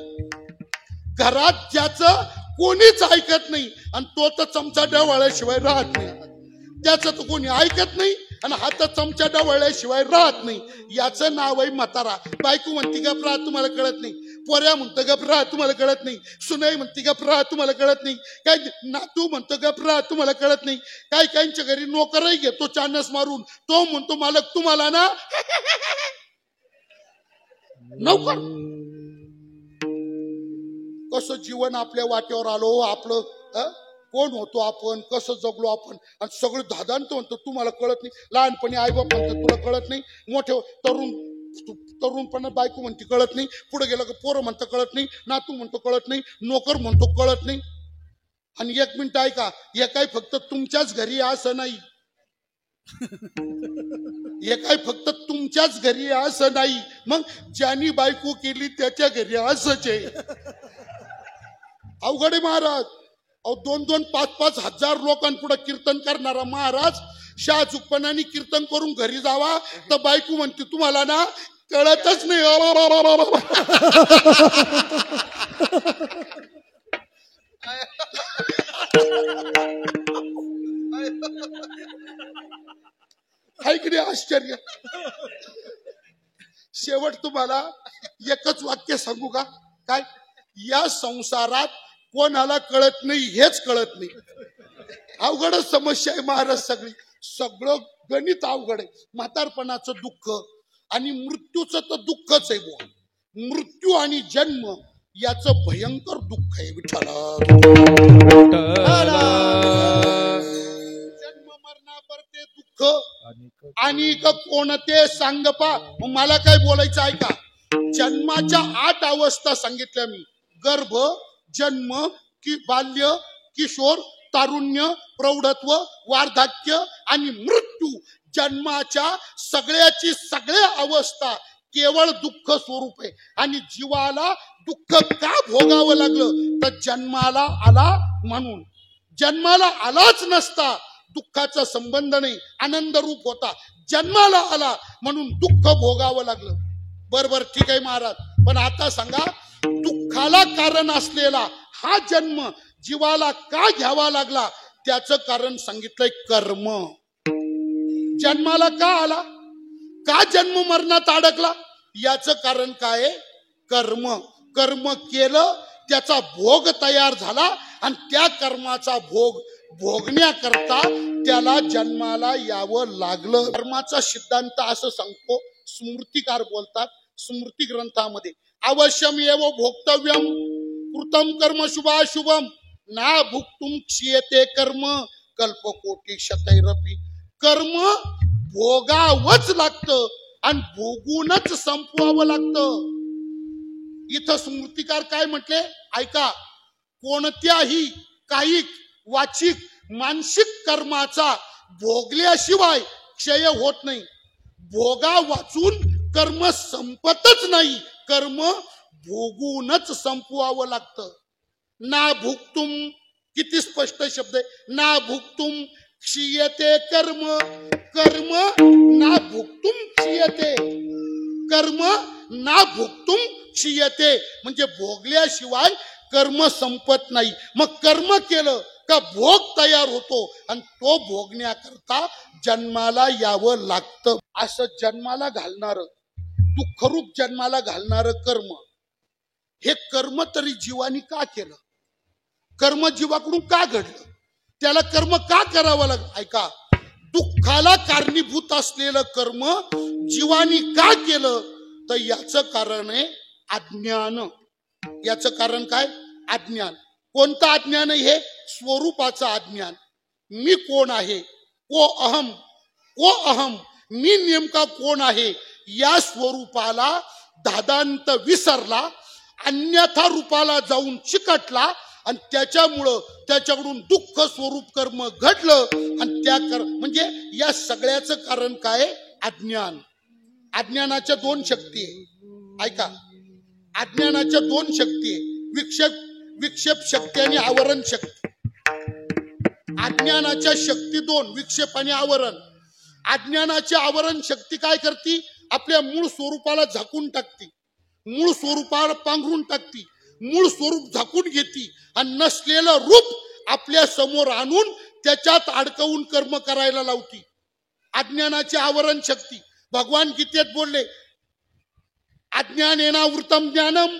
घरात ज्याचं कोणीच ऐकत नाही, आणि तो तर चमचा डवाळ्याशिवाय राहत नाही. त्याचं तर कोणी ऐकत नाही आणि हात चमचा डवाळ्याशिवाय राहत नाही. याचं नाव आहे म्हातारा. बायको म्हणती गपरा तुम्हाला कळत नाही, पोऱ्या म्हणतो गपरा तुम्हाला कळत नाही, सुनाई म्हणती गपरा तुम्हाला कळत नाही, काय नातू म्हणतो गपरा तुम्हाला कळत नाही. काय काहींच्या घरी नोकरही घेतो चानस मारून, तो म्हणतो मालक तुम्हाला ना नोकर. कसं जीवन आपल्या वाट्यावर आलो, आपलं कोण होतो आपण, कसं जगलो आपण, आणि सगळं दादांत म्हणतो तुम्हाला कळत नाही. लहानपणी आई बाप म्हणतो तुला कळत नाही, मोठे तरुणपणा बायको म्हणते कळत नाही, पुढे गेलं का पोरं म्हणतं कळत नाही, नातू म्हणतो कळत नाही, नोकर म्हणतो कळत नाही. आणि 1 मिनिट ऐका, हे काय फक्त तुमच्याच घरी असं नाही, हे काय फक्त तुमच्याच घरी असं नाही, मग ज्यांनी बायको केली त्याच्या घरी असंच आहे. अवघड आहे महाराज. 2-2, 5-5 हजार लोकांपुढे कीर्तन करणारा महाराज शाहचुकपणाने कीर्तन करून घरी जावा तर बायको म्हणते तुम्हाला ना कळतच नाही. हाय की नाही आश्चर्य. शेवट तुम्हाला एकच वाक्य सांगू का? काय? या संसारात कोणाला कळत नाही हेच कळत नाही. अवघडच समस्या आहे महाराज. सगळं गणित अवघड आहे. म्हातारपणाचं दुःख आणि मृत्यूचं तर दुःखच आहे बुवा. मृत्यू आणि जन्म याचं भयंकर दुःख आहे विठ्ठला. जन्म मरणापरते दुःख आणि कोणते सांग पा. मला काय बोलायचं ऐका. जन्माच्या 8 अवस्था सांगितल्या मी. गर्भ, जन्म, बाल्य, किशोर, तारुण्य, प्रौढत्व, वार्धक्य आणि मृत्यू. जन्माच्या सगळ्या अवस्था केवळ दुःख स्वरूप आहे. आणि जीवाला दुःख का भोगावं लागलं तर जन्माला आला म्हणून. जन्माला आलाच नसता दुःखाचा संबंध नाही, आनंद रूप होता. जन्माला आला म्हणून दुःख भोगावं लागलं. बरोबर, ठीक आहे महाराज. पण आता सांगा, दुःखाला कारण असलेला हा जन्म जीवाला का घ्यावा लागला? त्याचं कारण सांगितलंय कर्म. जन्माला का आला? का जन्म मरणात अडकला? याचं कारण काय? कर्म. कर्म केलं, त्याचा भोग तयार झाला आणि त्या कर्माचा भोग भोगण्याकरता त्याला जन्माला यावं लागलं. कर्माचा सिद्धांत असं सांगतो, स्मृतिकार बोलतात स्मृती ग्रंथामध्ये, अवश्यम एव भोक्तव्यम कृतम कर्म शुभाशुभम ना भुक्तुम क्षीयते कर्म कल्पकोटी शतैरपि. कर्म भोगावंच लागतं आणि भोगूनच संपवावं लागतं. इथं स्मृतिकार काय म्हटले ऐका. कोणत्याही कायिक, वाचिक, मानसिक कर्माचा भोगल्याशिवाय क्षय होत नाही. भोगा वाचून कर्म संपतच नाही. कर्म भोगूनच संपवावं लागतं. ना भुक्तुम, किती स्पष्ट शब्द आहे. ना भुक्तुम क्षीयते कर्म. कर्म ना भुक्तुम क्षीयते. कर्म ना भुक्तुम क्षीयते म्हणजे भोगल्याशिवाय कर्म संपत नाही. मग कर्म केलं का भोग तयार होतो आणि तो भोगण्याकरता जन्माला यावं लागतं. असं जन्माला घालणार, दुःखरूप जन्माला घालणार कर्म, हे कर्म तरी जीवानी का केलं? कर्म जीवाकडून का घडलं? त्याला कर्म का करावं लागलं? ऐका, दुःखाला कारणीभूत असलेलं कर्म जीवानी का केलं तर याचं कारण आहे अज्ञान. याचं कारण काय? अज्ञान. कोणतं अज्ञान आहे हे? स्वरूपाचं अज्ञान. मी कोण आहे? को अहम. को अहम, मी नेमका कोण आहे या स्वरूपाला दादांत विसरला, अन्यथा रूपाला जाऊन चिकटला आणि त्याच्यामुळं त्याच्याकडून दुःख स्वरूप कर्म घडलं. आणि त्या म्हणजे या सगळ्याचं कारण काय? अज्ञान. अज्ञानाच्या 2 शक्ती आहे. ऐका, अज्ञानाच्या 2 शक्ती आहे. विक्षेप शक्ती आणि आवरण शक्ती. अज्ञानाच्या शक्ती 2, विक्षेप आणि आवरण. अज्ञानाची आवरण शक्ती काय करते? आपल्या मूळ स्वरूपाला झाकून टाकते, मूळ स्वरूपाला पांघरून टाकते, मूळ स्वरूप झाकून घेते आणि नसलेलं रूप आपल्या समोर आणून त्याच्यात अडकवून कर्म करायला लावती. अज्ञानाची आवरण शक्ती. भगवान गीतेत बोलले, अज्ञानेनावृतम ज्ञानम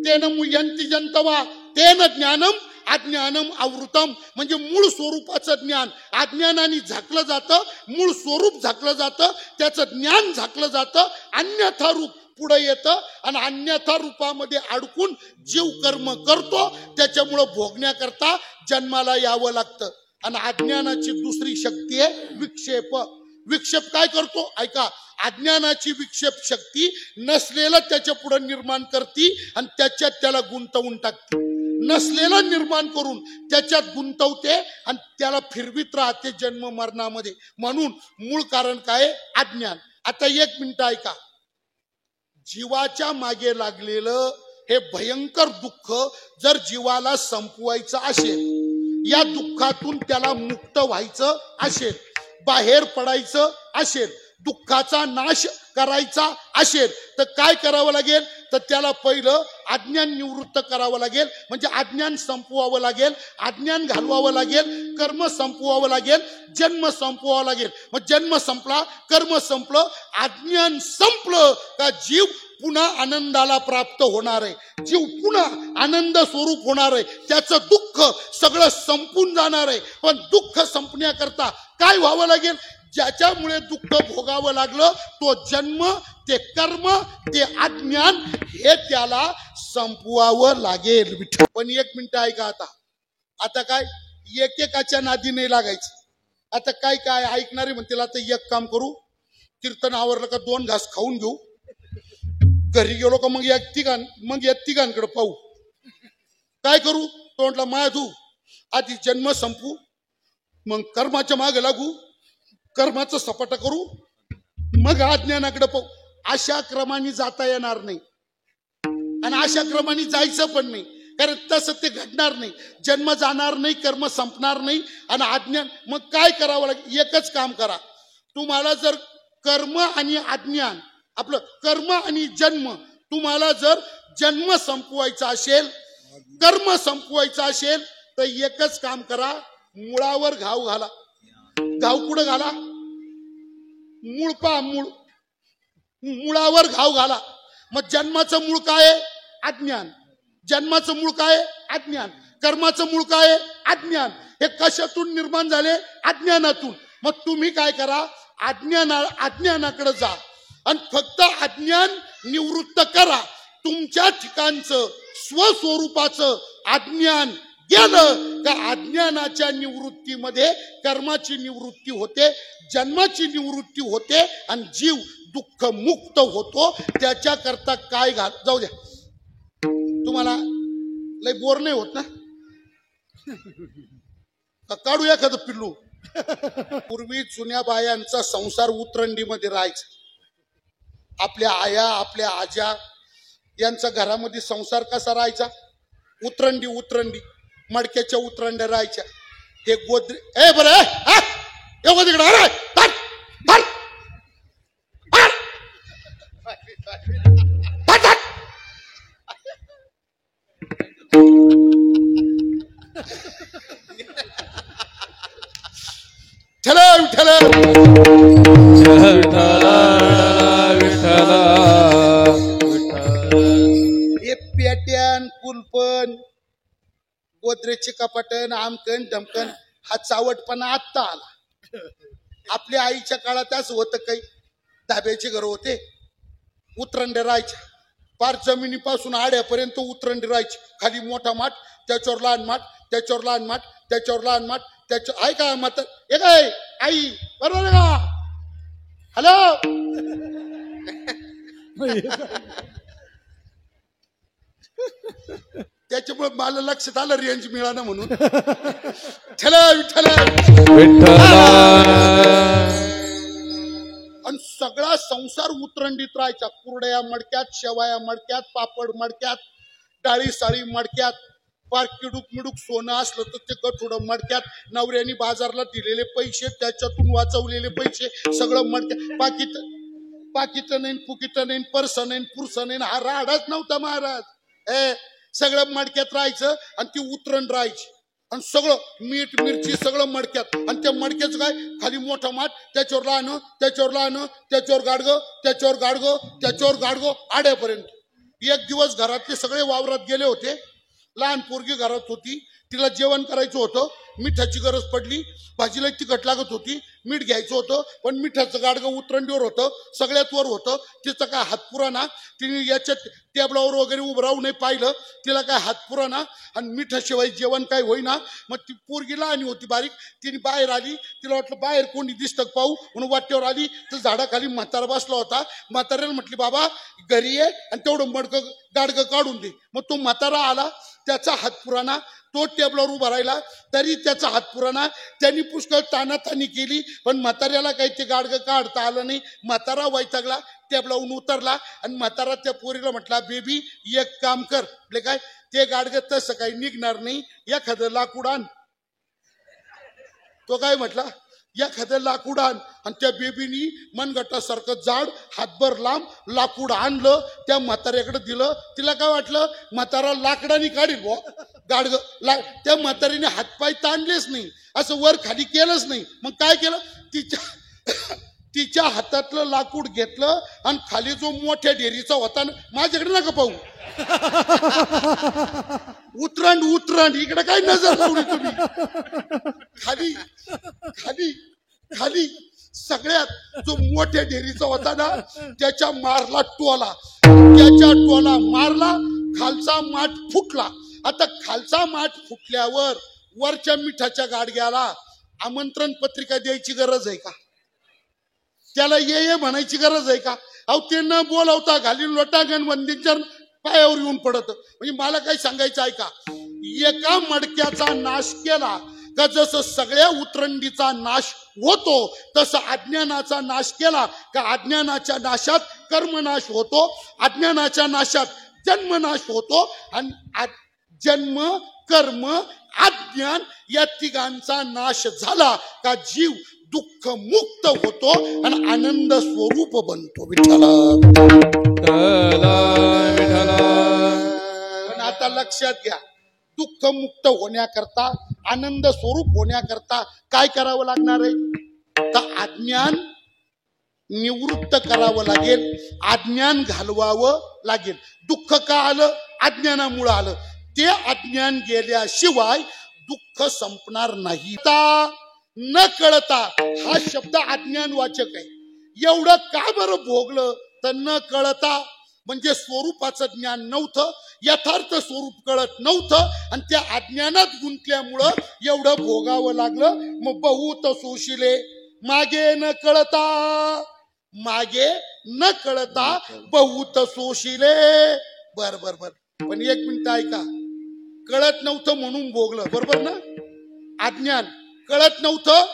तेन मुह्यन्ति जंतवा तेन ज्ञानम अज्ञानम आवृतम. म्हणजे मूळ स्वरूपाचं ज्ञान अज्ञानाने झाकलं जातं, मूळ स्वरूप झाकलं जातं, त्याचं ज्ञान झाकलं जातं. अन्यथा रूप पुढे येतं आणि अन्यथा रूपामध्ये अडकून जीव कर्म करतो. त्याच्यामुळं भोगण्याकरता जन्माला यावं लागतं. आणि अज्ञानाची दुसरी शक्ती आहे विक्षेप. विक्षेप काय करतो? ऐका, अज्ञानाची विक्षेप शक्ती नसलेलं त्याच्या पुढे निर्माण करते आणि त्याच्यात त्याला गुंतवून टाकते. नसलेलं निर्माण करून त्याच्यात गुंतवते आणि त्याला फिरवीत राहते जन्म मरणामध्ये. म्हणून मूळ कारण काय? अज्ञान. आता 1 मिनिट ऐका. जीवाच्या मागे लागलेलं हे भयंकर दुःख जर जीवाला संपवायचं असेल, या दुःखातून त्याला मुक्त व्हायचं असेल, बाहेर पडायचं असेल दुःखाचा नाश करायचा असेल तर काय करावं लागेल, तर त्याला पहिलं अज्ञान निवृत्त करावं लागेल, म्हणजे अज्ञान संपवावं लागेल, अज्ञान घालवावं लागेल, कर्म संपवावं लागेल, जन्म संपवावा लागेल. मग जन्म संपला, कर्म संपलं, अज्ञान संपलं का जीव पुन्हा आनंदाला प्राप्त होणार आहे, जीव पुन्हा आनंद स्वरूप होणार आहे, त्याचं दुःख सगळं संपून जाणार आहे. पण दुःख संपण्याकरता काय व्हावं लागेल, ज्याच्यामुळे दुःख भोगावं लागलं तो जन्म, ते कर्म, ते अज्ञान हे त्याला संपवावं लागेल. पण एक मिनिट ऐका, आता काय एकेकाच्या नादी नाही लागायचं. आता काय काय ऐकणारे म्हणतील आता एक काम करू, कीर्तन आवरलं का 2 घास खाऊन घेऊ, घरी गेलो का मग या तिघांकडे पाहू, काय करू. तो म्हटला माधू आधी जन्म संपू, मग कर्माच्या मागे लागू, कर्माचं सपाटा करू, मग अज्ञानाकडे पाहू. अशा क्रमाने जाता येणार नाही आणि अशा क्रमाने जायचं पण नाही, कारण तसं ते घडणार नाही. जन्म जाणार नाही, कर्म संपणार नाही आणि अज्ञान. मग काय करावं लागेल, एकच काम करा. तुम्हाला जर कर्म आणि अज्ञान, आपलं कर्म आणि जन्म, तुम्हाला जर जन्म संपवायचा असेल, कर्म संपवायचा असेल तर एकच काम करा, मुळावर घाव घाला. घाव कुठं घाला, मूळ पा मूळ, मुळावर घाव घाला. मग जन्माचं मूळ काय आहे, अज्ञान. जन्माचं मूळ काय आहे, अज्ञान. कर्माचं मूळ काय आहे, अज्ञान. हे कशातून निर्माण झाले, अज्ञानातून. मग तुम्ही काय करा, अज्ञानाकडे जा आणि फक्त अज्ञान निवृत्त करा. तुमच्या ठिकाणचं स्वस्वरूपाचं अज्ञान गेलं का अज्ञानाच्या निवृत्तीमध्ये कर्माची निवृत्ती होते, जन्माची निवृत्ती होते आणि जीव दुःख मुक्त होतो. त्याच्याकरता काय जाऊ द्या, तुम्हाला लय बोर नाही होत ना, काढू एखादं पिल्लू. पूर्वी जुन्या बायांचा संसार उतरंडीमध्ये राहायचा. आपल्या आया, आपल्या आजा यांचा घरामध्ये संसार कसा राहायचा, उतरंडी मडक्याच्या उतरंड्या राहायच्या. हे गोदरे ए बरं तिकडे अरे हे पेट्यान कुलपण गोदरेजची कपाटन आमकन धमकन हा चावटपणा आत्ता आला. आपल्या आईच्या काळात असं होतं, काही धाब्याचे घर होते, उतरंड्या राहायच्या, पार जमिनीपासून आड्यापर्यंत उतरंडी राहायची. खाली मोठा माठ, त्याच्यावर लहान माठ, त्याच्यावर लहान माठ, त्याच्यावर लहान माठ, त्याच्या आहे का मात्र हे काय आई बरोबर आहे का, हॅलो. त्याच्यामुळे मला लक्षात आलं रेंज मिळालं म्हणून. आणि सगळा संसार उतरंडीत राहायचा. कुरड्या मडक्यात, शेवाया मडक्यात, पापड मडक्यात, डाळी साळी मडक्यात, पार किडूक मिडूक सोनं असलं तर ते गठुडं मडक्यात, नवऱ्यानी बाजारला दिलेले पैसे, त्याच्यातून वाचवलेले पैसे सगळं मडक्यात. पाकिट नाही, पुकिट नाही, पर्स नाही, पुरस नाही, हा राडाच नव्हता महाराज. सगळं मडक्यात राहायचं आणि ती उतरण राहायची आणि सगळं मीठ मिरची सगळं मडक्यात. आणि त्या मडक्याचं काय, खाली मोठा माठ, त्याच्यावर लहान, त्याच्यावर लहान, त्याच्यावर गाडगं, त्याच्यावर गाडगं, त्याच्यावर गाडगं, आड्यापर्यंत. एक दिवस घरातले सगळे वावरात गेले होते, लहान पोरगी घरात होती, तिला जेवण करायचं होतं, मिठाची गरज पडली, भाजीला तिखट लागत होती, मीठ घ्यायचं होतं, पण मिठाचं गाडगं उतरंडीवर होतं, सगळ्यात वर होतं. तिचं काय हात पुराणा, तिने याच्यात टेबलावर वगैरे उभं राहू नाही पाहिलं, तिला काय हात पुराणा आणि मिठाशिवाय जेवण काय होईना. मग ती पोरगी लहान होती बारीक, तिने बाहेर आली, तिला वाटलं बाहेर कोणी दिसतं पाहू म्हणून वाटेवर आली, तर झाडाखाली म्हातारा बसला होता. म्हाताऱ्याला म्हटली बाबा घरी ये आणि तेवढं मडकं गाडगं काढून दे. मग तो म्हातारा आला, त्याचा हात पुराणा, तो टेबलावर उभा राहिला, तरी त्याचा हात पुराणा. त्यांनी पुष्कळ तानातानी केली, पण म्हाताऱ्याला काही ते गाडगं काढता आलं नाही. म्हातारा वैतागला, टेबलावरून उतरला आणि म्हातारा त्या पोरीला म्हटला बेबी एक काम कर, म्हणजे काय ते गाडगं तसं काही निघणार नाही, एखादं लाकूड आण. तो काय म्हटला, एखादं लाकूड आण आणि त्या बेबीनी मनगटासारखं जाड हातभर लांब लाकूड आणलं, त्या म्हाताऱ्याकडे दिलं. तिला काय वाटलं, म्हातारा लाकडाने काढील बुवा गाडग. त्या म्हातारीने हातपाय ताणलेच नाही, असं वर खाली केलंच नाही. मग काय केलं, तिच्या हातातलं लाकूड घेतलं आणि खाली जो मोठ्या डेअरीचा होता ना, माझ्याकडे नका पाहू, उतरंड इकडे काय नजर लावली तुम्ही, खाली खाली खाली सगळ्यात जो मोठ्या डेअरीचा होता ना, त्याच्या मारला टोला, त्याच्या टोला मारला, खालचा माठ फुटला. आता खालचा माठ फुटल्यावर वरच्या मिठाच्या गाडग्याला आमंत्रण पत्रिका द्यायची गरज आहे का, त्याला ये म्हणायची गरज आहे का? अहो ते न बोलवता घालीन लोटांगण वंदीच्या पायावर येऊन पडत. म्हणजे मला काही सांगायचं आहे का, एका मडक्याचा नाश केला का जसं सगळ्या उतरंडीचा नाश होतो, तसं अज्ञानाचा नाश केला का अज्ञानाच्या नाशात कर्मनाश होतो, अज्ञानाच्या नाशात जन्मनाश होतो, आणि जन्म कर्म अज्ञान या तिघांचा नाश झाला का जीव दुःख मुक्त होतो आणि आनंद स्वरूप बनतो. विठ्ठला पण आता लक्षात घ्या, दुःख मुक्त होण्याकरता आनंद स्वरूप होण्याकरता काय करावं लागणार आहे, तर अज्ञान निवृत्त करावं लागेल, अज्ञान घालवावं लागेल. दुःख का आलं, अज्ञानामुळे आलं. ते अज्ञान गेल्याशिवाय दुःख संपणार नाही. न कळता हा शब्द अज्ञान वाचक आहे. एवढं का बरं भोगलं, तर न कळता म्हणजे स्वरूपाचं ज्ञान नव्हतं, यथार्थ स्वरूप कळत नव्हतं, आणि त्या अज्ञानात गुंतल्यामुळं एवढं भोगावं लागलं. मग बहुत सोशिले मागे न कळता, मागे न कळता बहुत सोशिले. बर बर बर, पण एक मिनिट ऐका, कळत नव्हतं म्हणून भोगलं, बरोबर ना? अज्ञान कळत नव्हतं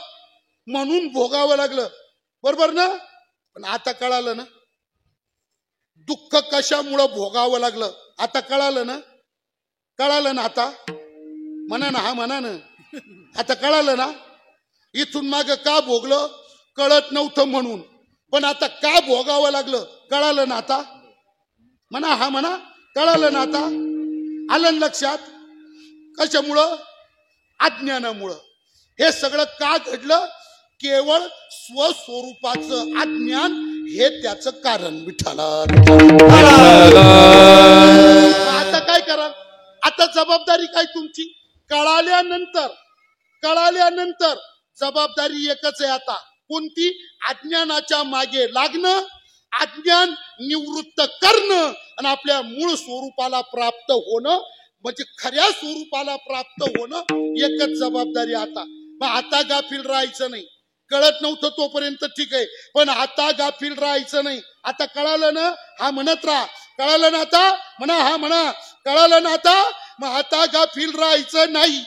म्हणून भोगावं लागलं, बरोबर ना? पण आता कळालं ना, दुःख कशामुळं भोगावं लागलं, आता कळालं ना? कळालं ना आता? म्हणा ना, हा म्हणा ना, आता कळालं ना? इथून माग का भोगलं, कळत नव्हतं म्हणून, पण आता का भोगावं लागलं, कळालं ना आता? म्हणा, हा म्हणा, कळालं ना आता? आलं लक्षात? कशामुळं? अज्ञानामुळं. हे सगळं का घडलं, केवळ स्वस्वरूपाचं अज्ञान हे त्याचं कारण. विठ्ठला आता काय करा, आता जबाबदारी काय तुमची, कळाल्यानंतर जबाबदारी एकच आहे आता, कोणती? अज्ञानाच्या मागे लागणं, अज्ञान निवृत्त करणं आणि आपल्या मूळ स्वरूपाला प्राप्त होणं, म्हणजे खऱ्या स्वरूपाला प्राप्त होणं, एकच जबाबदारी आता. मग आता गाफील राहायचं नाही. कळत नव्हतं तोपर्यंत ठीक आहे, पण आता गाफील राहायचं नाही. आता कळालं ना, हा म्हणत राहा. कळालं ना आता? म्हणा, हा म्हणा, कळालं ना आता? मग आता गाफील राहायचं नाही.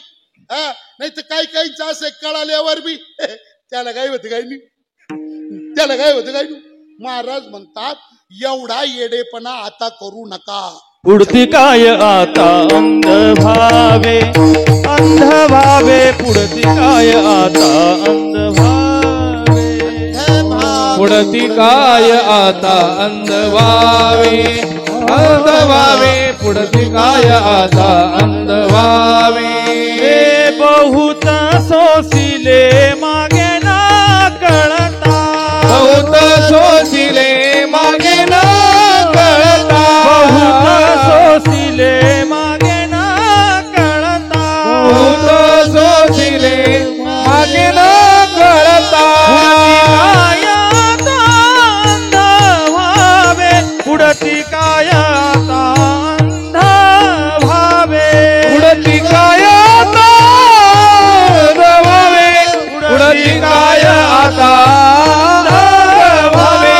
नाही तर काही काहींचं असं कळाल्यावर बी त्याला काय होतं काय नाही, त्याला काय होतं काय नाही. महाराज म्हणतात, एवढा येडेपणा आता करू नका. पुढती काय आता अंध भावे, अंध भावे, पुढती काय आता अंध भावे, पुढती काय आता अंध व्हावे, अंध व्हावे, पुढती काय आता अंध व्हावे. हे बहुत सोसिले मागे ना कळता, बहुत सोशिले मागे न कळता, बहुत सोसिले मागे ना कळता, बहुत सोशिले मागे न कळता. पुढती काय आता अंध भावे, पुढती काय आता अंध व्हावे, पुढती काय आता अंध व्हावे.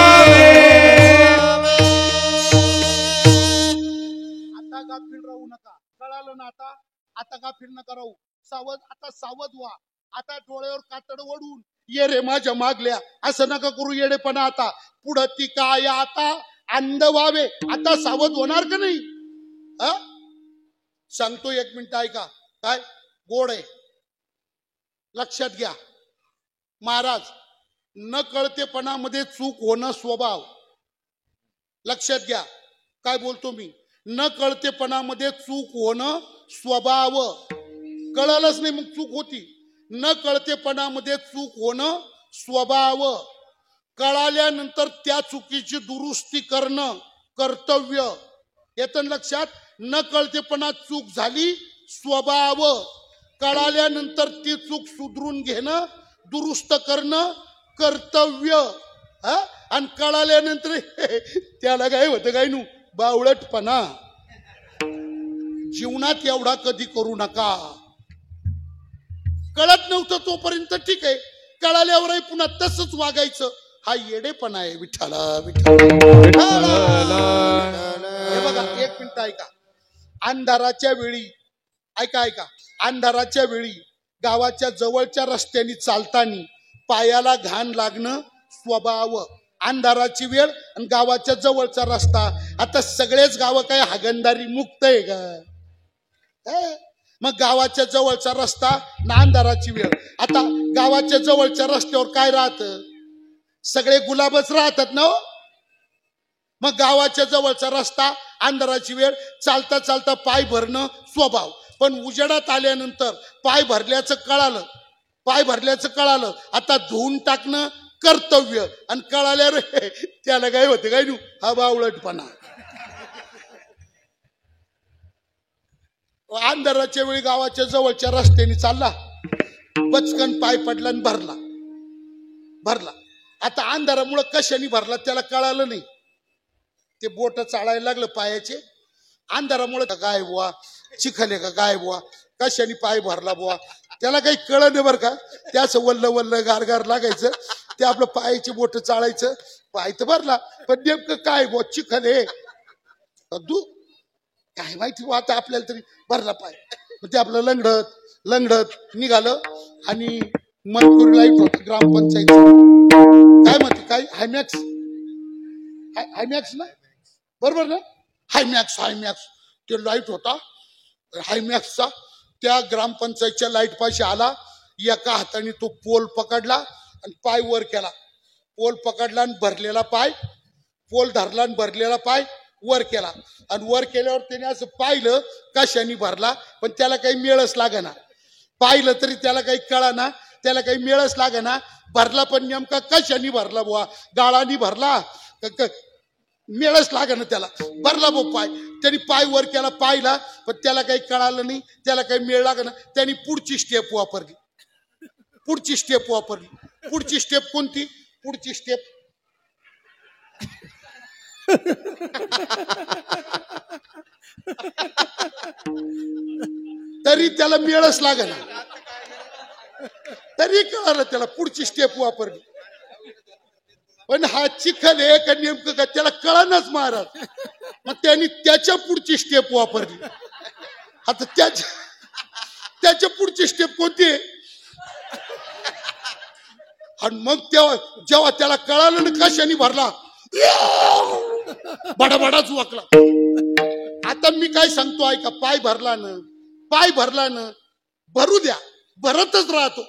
आता गाफील राहू नका. कळालं ना आता? आता गाफील नका राहू. सावध, आता सावध व्हा. आता डोळ्यावर कातड ओढून ये रे माझ्या मागल्या, असं नका करू येडेपणा. आता पुढती काय आता अंध व्हावे. आता सावध होणार का नाही? सांगतो, एक मिनिट ऐका. काय गोड आहे, लक्षात घ्या. महाराज, न कळतेपणामध्ये चूक होणं स्वभाव. लक्षात घ्या काय बोलतो मी. न कळतेपणामध्ये चूक होणं स्वभाव. कळालंच नाही मग चूक होती. न कळतेपणामध्ये चूक होणं स्वभाव. कळाल्यानंतर त्या चुकीची दुरुस्ती करणं कर्तव्य. येतं लक्षात. न कळतेपणा चूक झाली स्वभाव. कळाल्यानंतर ती चूक सुधरून घेणं दुरुस्त करणं कर्तव्य. आणि कळाल्यानंतर त्याला काय होतं काय नू बावळटपणा. जीवनात एवढा कधी करू नका. कळत नव्हतं तोपर्यंत ठीक आहे, कळाल्यावरही पुन्हा तसंच वागायचं. हा येडेपणा आहे. विठ्ठला विठ्ठला. हे बघा एक मिनिट ऐका. अंधाराच्या वेळी ऐका अंधाराच्या वेळी गावाच्या जवळच्या रस्त्याने चालताना पायाला घाण लागणं स्वभाव. अंधाराची वेळ आणि गावाच्या जवळचा रस्ता. आता सगळेच गाव काय हागंदारी मुक्त आहे का? मग गावाच्या जवळचा रस्ता ना अंधाराची वेळ. आता गावाच्या जवळच्या रस्त्यावर काय राहतं? सगळे गुलाबच राहतात ना. मग गावाच्या जवळचा रस्ता अंधाराची वेळ चालता चालता पाय भरणं स्वभाव. पण उजेडात आल्यानंतर पाय भरल्याचं कळालं आता धुवून टाकणं कर्तव्य. आणि कळाल्यावर त्याला काय होतं काय नू हा बावळटपणा. अंधाराच्या वेळी गावाच्या जवळच्या रस्त्याने चालला, बचकन पाय पडला आणि भरला. आता अंधारामुळे कशाने भरला त्याला कळालं नाही. ते बोट चाळायला लागलं पायाचे. अंधारामुळे काय बुवा चिखल आहे का काय बुवा कशाने पाय भरला बुवा त्याला काही कळ नाही बरं का. त्याच वल्ल गारगार लागायचं. ते आपलं पायाची बोट चाळायचं. पाय तर भरला पण नेमकं काय बुवा चिखल आहे काय माहिती बुवा. आता आपल्याला तरी भरला पाय. ते आपलं लंगडत निघालं. आणि मनपुरी लाईट होत ग्रामपंचायत काय म्हणते काय हायमॅक्स ना बरोबर ना. हायमॅक्स ते लाईट होता हायमॅक्सचा. त्या ग्रामपंचायतच्या लाईट पाशी आला. एका हाताने तो पोल पकडला आणि पाय वर केला. पोल पकडला आणि भरलेला पाय, पोल धरला आणि भरलेला पाय वर केला. आणि वर केल्यावर त्याने असं पाहिलं कशाने भरला पण त्याला काही मेळच लागेना. पाहिलं तरी त्याला काही कळाना, त्याला काही मेळच लागेना. भरला पण नेमका कशाने भरला बुवा, गाळानी भरला मेळच लागेना त्याला. भरला बो पाय. त्यांनी पाय वर केला पाहिला पण त्याला काही कळालं नाही, त्याला काही मेळ लागेना. त्यांनी पुढची स्टेप वापरली. पुढची स्टेप कोणती? पुढची स्टेप तरी त्याला मेळच लागेना. तरी कळालं त्याला. पुढची स्टेप वापरली पण हा चिखल आहे का नेमकं का त्याला कळानच महाराज. मग त्यांनी त्याच्या पुढची स्टेप वापरली. आता त्याच्या पुढची स्टेप कोणती आहे? आणि मग जेव्हा त्याला कळालं ना कशाने भरला बडाबडाच वाकला. आता मी काय सांगतो ऐका. पाय भरला ना भरू द्या, भरतच राहतो.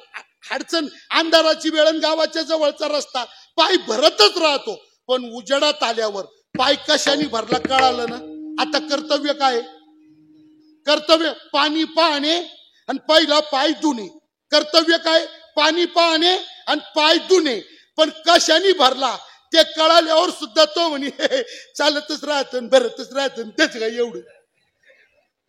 अडचण अंधाराची वेळ गावाच्या जवळचा रस्ता पाय भरतच राहतो. पण उजेडात आल्यावर पाय कशाने भरला कळालं ना. आता कर्तव्य काय? कर्तव्य पाणी पाहणे आणि पहिला पाय धुणे. कर्तव्य काय? पाणी पाहणे आणि पाय धुणे. पण कशाने भरला ते कळाल्यावर सुद्धा तो म्हणे चालतच राहतं भरतच राहतं. त्याच काय एवढं.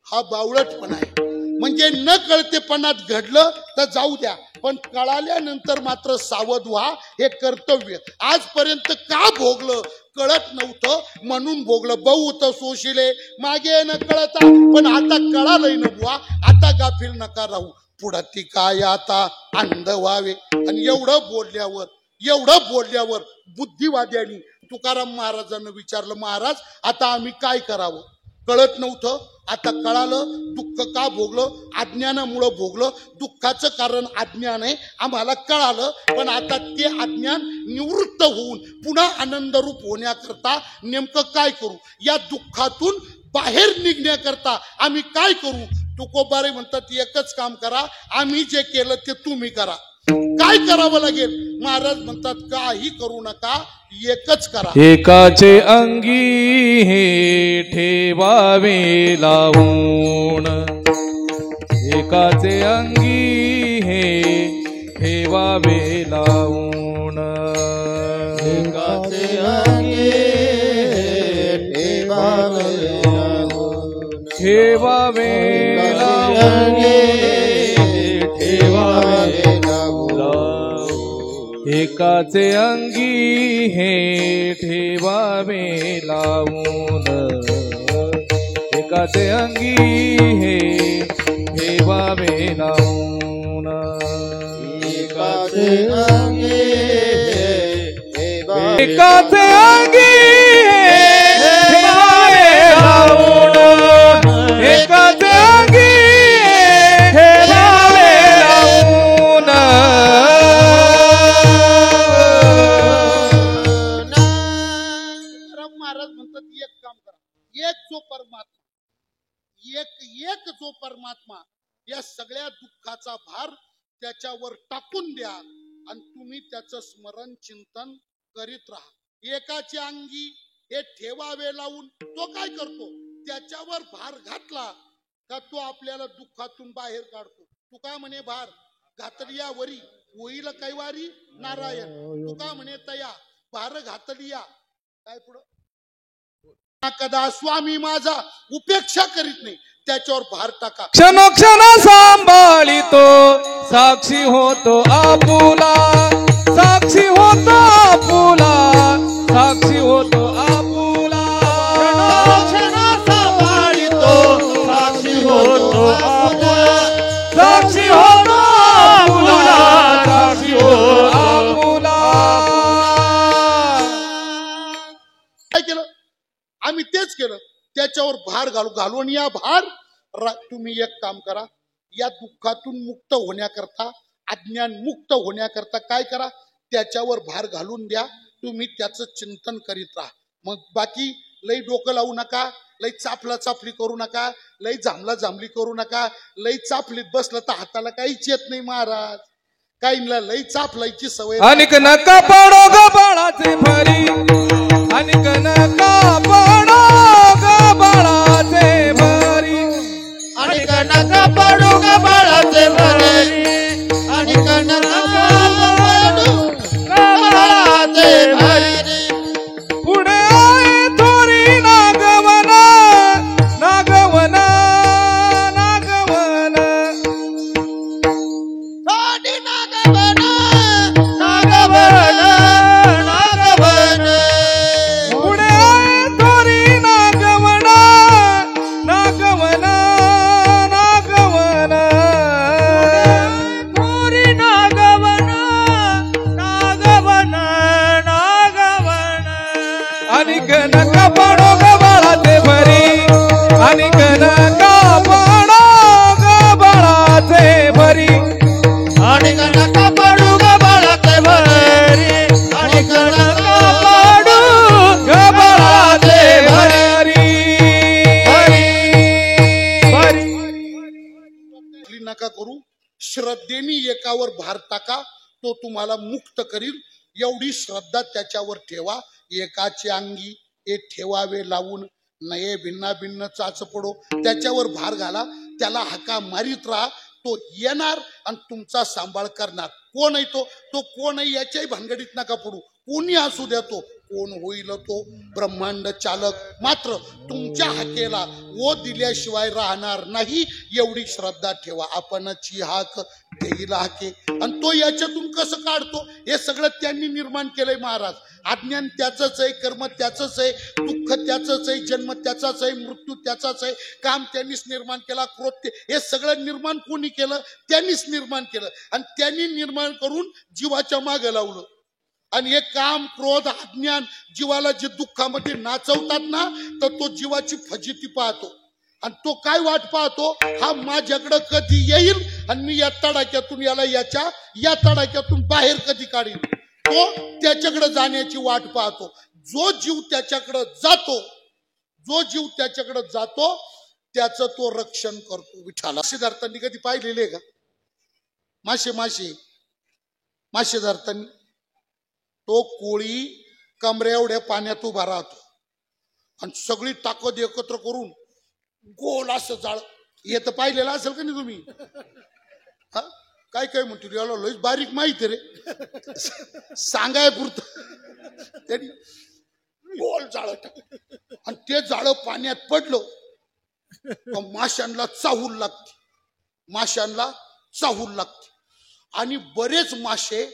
हा बावळटपणा आहे. म्हणजे न कळतेपणात घडलं तर जाऊ द्या पण कळाल्यानंतर मात्र सावध व्हा. हे कर्तव्य. आजपर्यंत का भोगलं कळत नव्हतं म्हणून भोगलं. बहुत सोशिले मागे न कळता पण आता कळालंय न बुवा. आता गाफील नका राहू. पुढं ती काय आता अंध व्हावे. आणि एवढं बोलल्यावर बुद्धिवाद्यांनी तुकाराम महाराजांना विचारलं, महाराज आता आम्ही काय करावं? कळत नव्हतं, आता कळालं. दुःख का भोगलं? अज्ञानामुळं भोगलं. दुःखाचं कारण अज्ञान आहे आम्हाला कळालं. पण आता ते अज्ञान निवृत्त होऊन पुन्हा आनंदरूप होण्याकरता नेमकं काय करू? या दुःखातून बाहेर निघण्याकरता आम्ही काय करू? तुकोबारे म्हणतात एकच काम करा, आम्ही जे केलं ते तुम्ही करा. काय करावं लागेल? महाराज म्हणतात काही करू नका, एकच करा. एकाचे अंगी हे ठेवावे लावून, एकाचे अंगी हे ठेवावे लावून, एकाचे अंगी ठेवावे लावून, ठेवावे लावून, ठेवावे लावून, एकाचे अंगी हे ठेवावे लावून, एकाचे अंगी हे ठेवावे लावून, एकाचे अंगी ठेवावे एकाचे अंगी हे ठेवावे लावून, एकाचे अंगी हे ठेवावे लावून. महाराज म्हणतात एक काम करा, एक जो परमात्मा, एक जो परमात्मा, या सगळ्या दुःखाचा भार त्याच्यावर टाकून द्या आणि तुम्ही त्याचं स्मरण चिंतन करीत राहा. एकाचे अंगी हे ठेवावे लावून, तो काय करतो? त्याच्यावर भार घातला का तो आपल्याला दुःखातून बाहेर काढतो. तू का म्हणे भार घातलिया वरी होईल कैवारी नारायण, तू का म्हणे तया भार घातलिया. काय पुढं? कदा स्वामी माझा उपेक्षा करीत नाही, त्याच्यावर भार टाका. क्षणोक्षण सांभाळितो साक्षी होतो आपुला, साक्षी होतो आपुला, साक्षी होतो आपुला, क्षण सांभाळितो साक्षी होतो आपुला, साक्षी होतो आपुला, साक्षी होतो आपुला. काय केलं? आम्ही तेच केलं, त्याच्यावर भार घालून या भार तुम्ही एक काम करा, या दुःखातून मुक्त होण्याकरता, अज्ञान मुक्त होण्याकरता काय करा? त्याच्यावर भार घालून द्या, तुम्ही त्याचं चिंतन करीत राहा. मग बाकी लई डोकं लावू नका, लई चापला चापली करू नका, लई जांभला जांभली करू नका. लई चापलीत बसलं तर हाताला काहीच येत नाही महाराज. काहींना लई चापलायची सवय. अनिक नका पडो ग बाळाचे भरी, अनिक नका पडो ग बाळाचे भरी, आणि नका पडू ग बाळाचे भरी, आणि नका पडू ग बाळाचे भरी. पुढे आहे थोरी नागवन, नागवन, नागवन, थोडी नागवन, नागवन, नागवन. पुढे आहे थोरी नागवन, नागवन, नागवन, थोरी नागवन, नागवन, नागवन. अनिक नका पडो ग बाळाचे भरी, अनिक नका पडो ग बाळाचे भरी, आणि नका पडू ग बाळाचे भरी, आणि नका पडू ग बाळाचे भरी. नका करू, श्रद्धेने एकावर भार टाका, तो तुम्हाला मुक्त करील. एवढी श्रद्धा त्याच्यावर ठेवा. एकाचे अंगी हे ठेवावे लावून, नये भिन्ना भिन्न चाच पडो. त्याच्यावर भार घाला, त्याला हाका मारित राहा, तो येणार आणि तुमचा सांभाळ करणार. कोण आहे तो? तो कोण आहे याच्याही भानगडीत नका पडू. कोणी असू द्या, तो कोण होईल तो ब्रह्मांड चालक. मात्र तुमच्या हाकेला ओ दिल्याशिवाय राहणार नाही, एवढी श्रद्धा ठेवा. आपणची हाक देईल हाके. आणि तो याच्यातून कसं काढतो? हे सगळं त्यांनी निर्माण केलंय महाराज. अज्ञान त्याचंच आहे, कर्म त्याचंच आहे, दुःख त्याचंच आहे, जन्म त्याचाच आहे, मृत्यू त्याचाच आहे, काम त्यांनीच निर्माण केला, क्रोध हे सगळं निर्माण कोणी केलं? त्यांनीच निर्माण केलं. आणि त्यांनी निर्माण करून जीवाच्या मागे लावलं. आणि हे काम, क्रोध, अज्ञान जीवाला जे दुःखामध्ये नाचवतात ना, तर तो जीवाची फजिती पाहतो. आणि तो काय वाट पाहतो? हा माझ्याकडं कधी येईल आणि मी या तडाख्यातून या तडाख्यातून बाहेर कधी काढीन. तो त्याच्याकडे जाण्याची वाट पाहतो. जो जीव त्याच्याकडे जातो त्याचं तो रक्षण करतो. विठ्ठला सिद्धार्थांनी कधी पाहिलेले का? मासे मासे धरताना तो कोळी कमरे एवढ्या पाण्यात उभा राहतो आणि सगळी ताकद एकत्र करून गोल असं जाळ येत पाहिलेलं असेल का नाही तुम्ही? हा काय काय म्हणतो याला लयच बारीक माहिती रे सांगाय पुरतं त्यांनी गोल जाळ टाकलं आणि ते जाळ पाण्यात पडलं माशांना चाहूल लागते, माशांना चाहूल लागते आणि बरेच मासे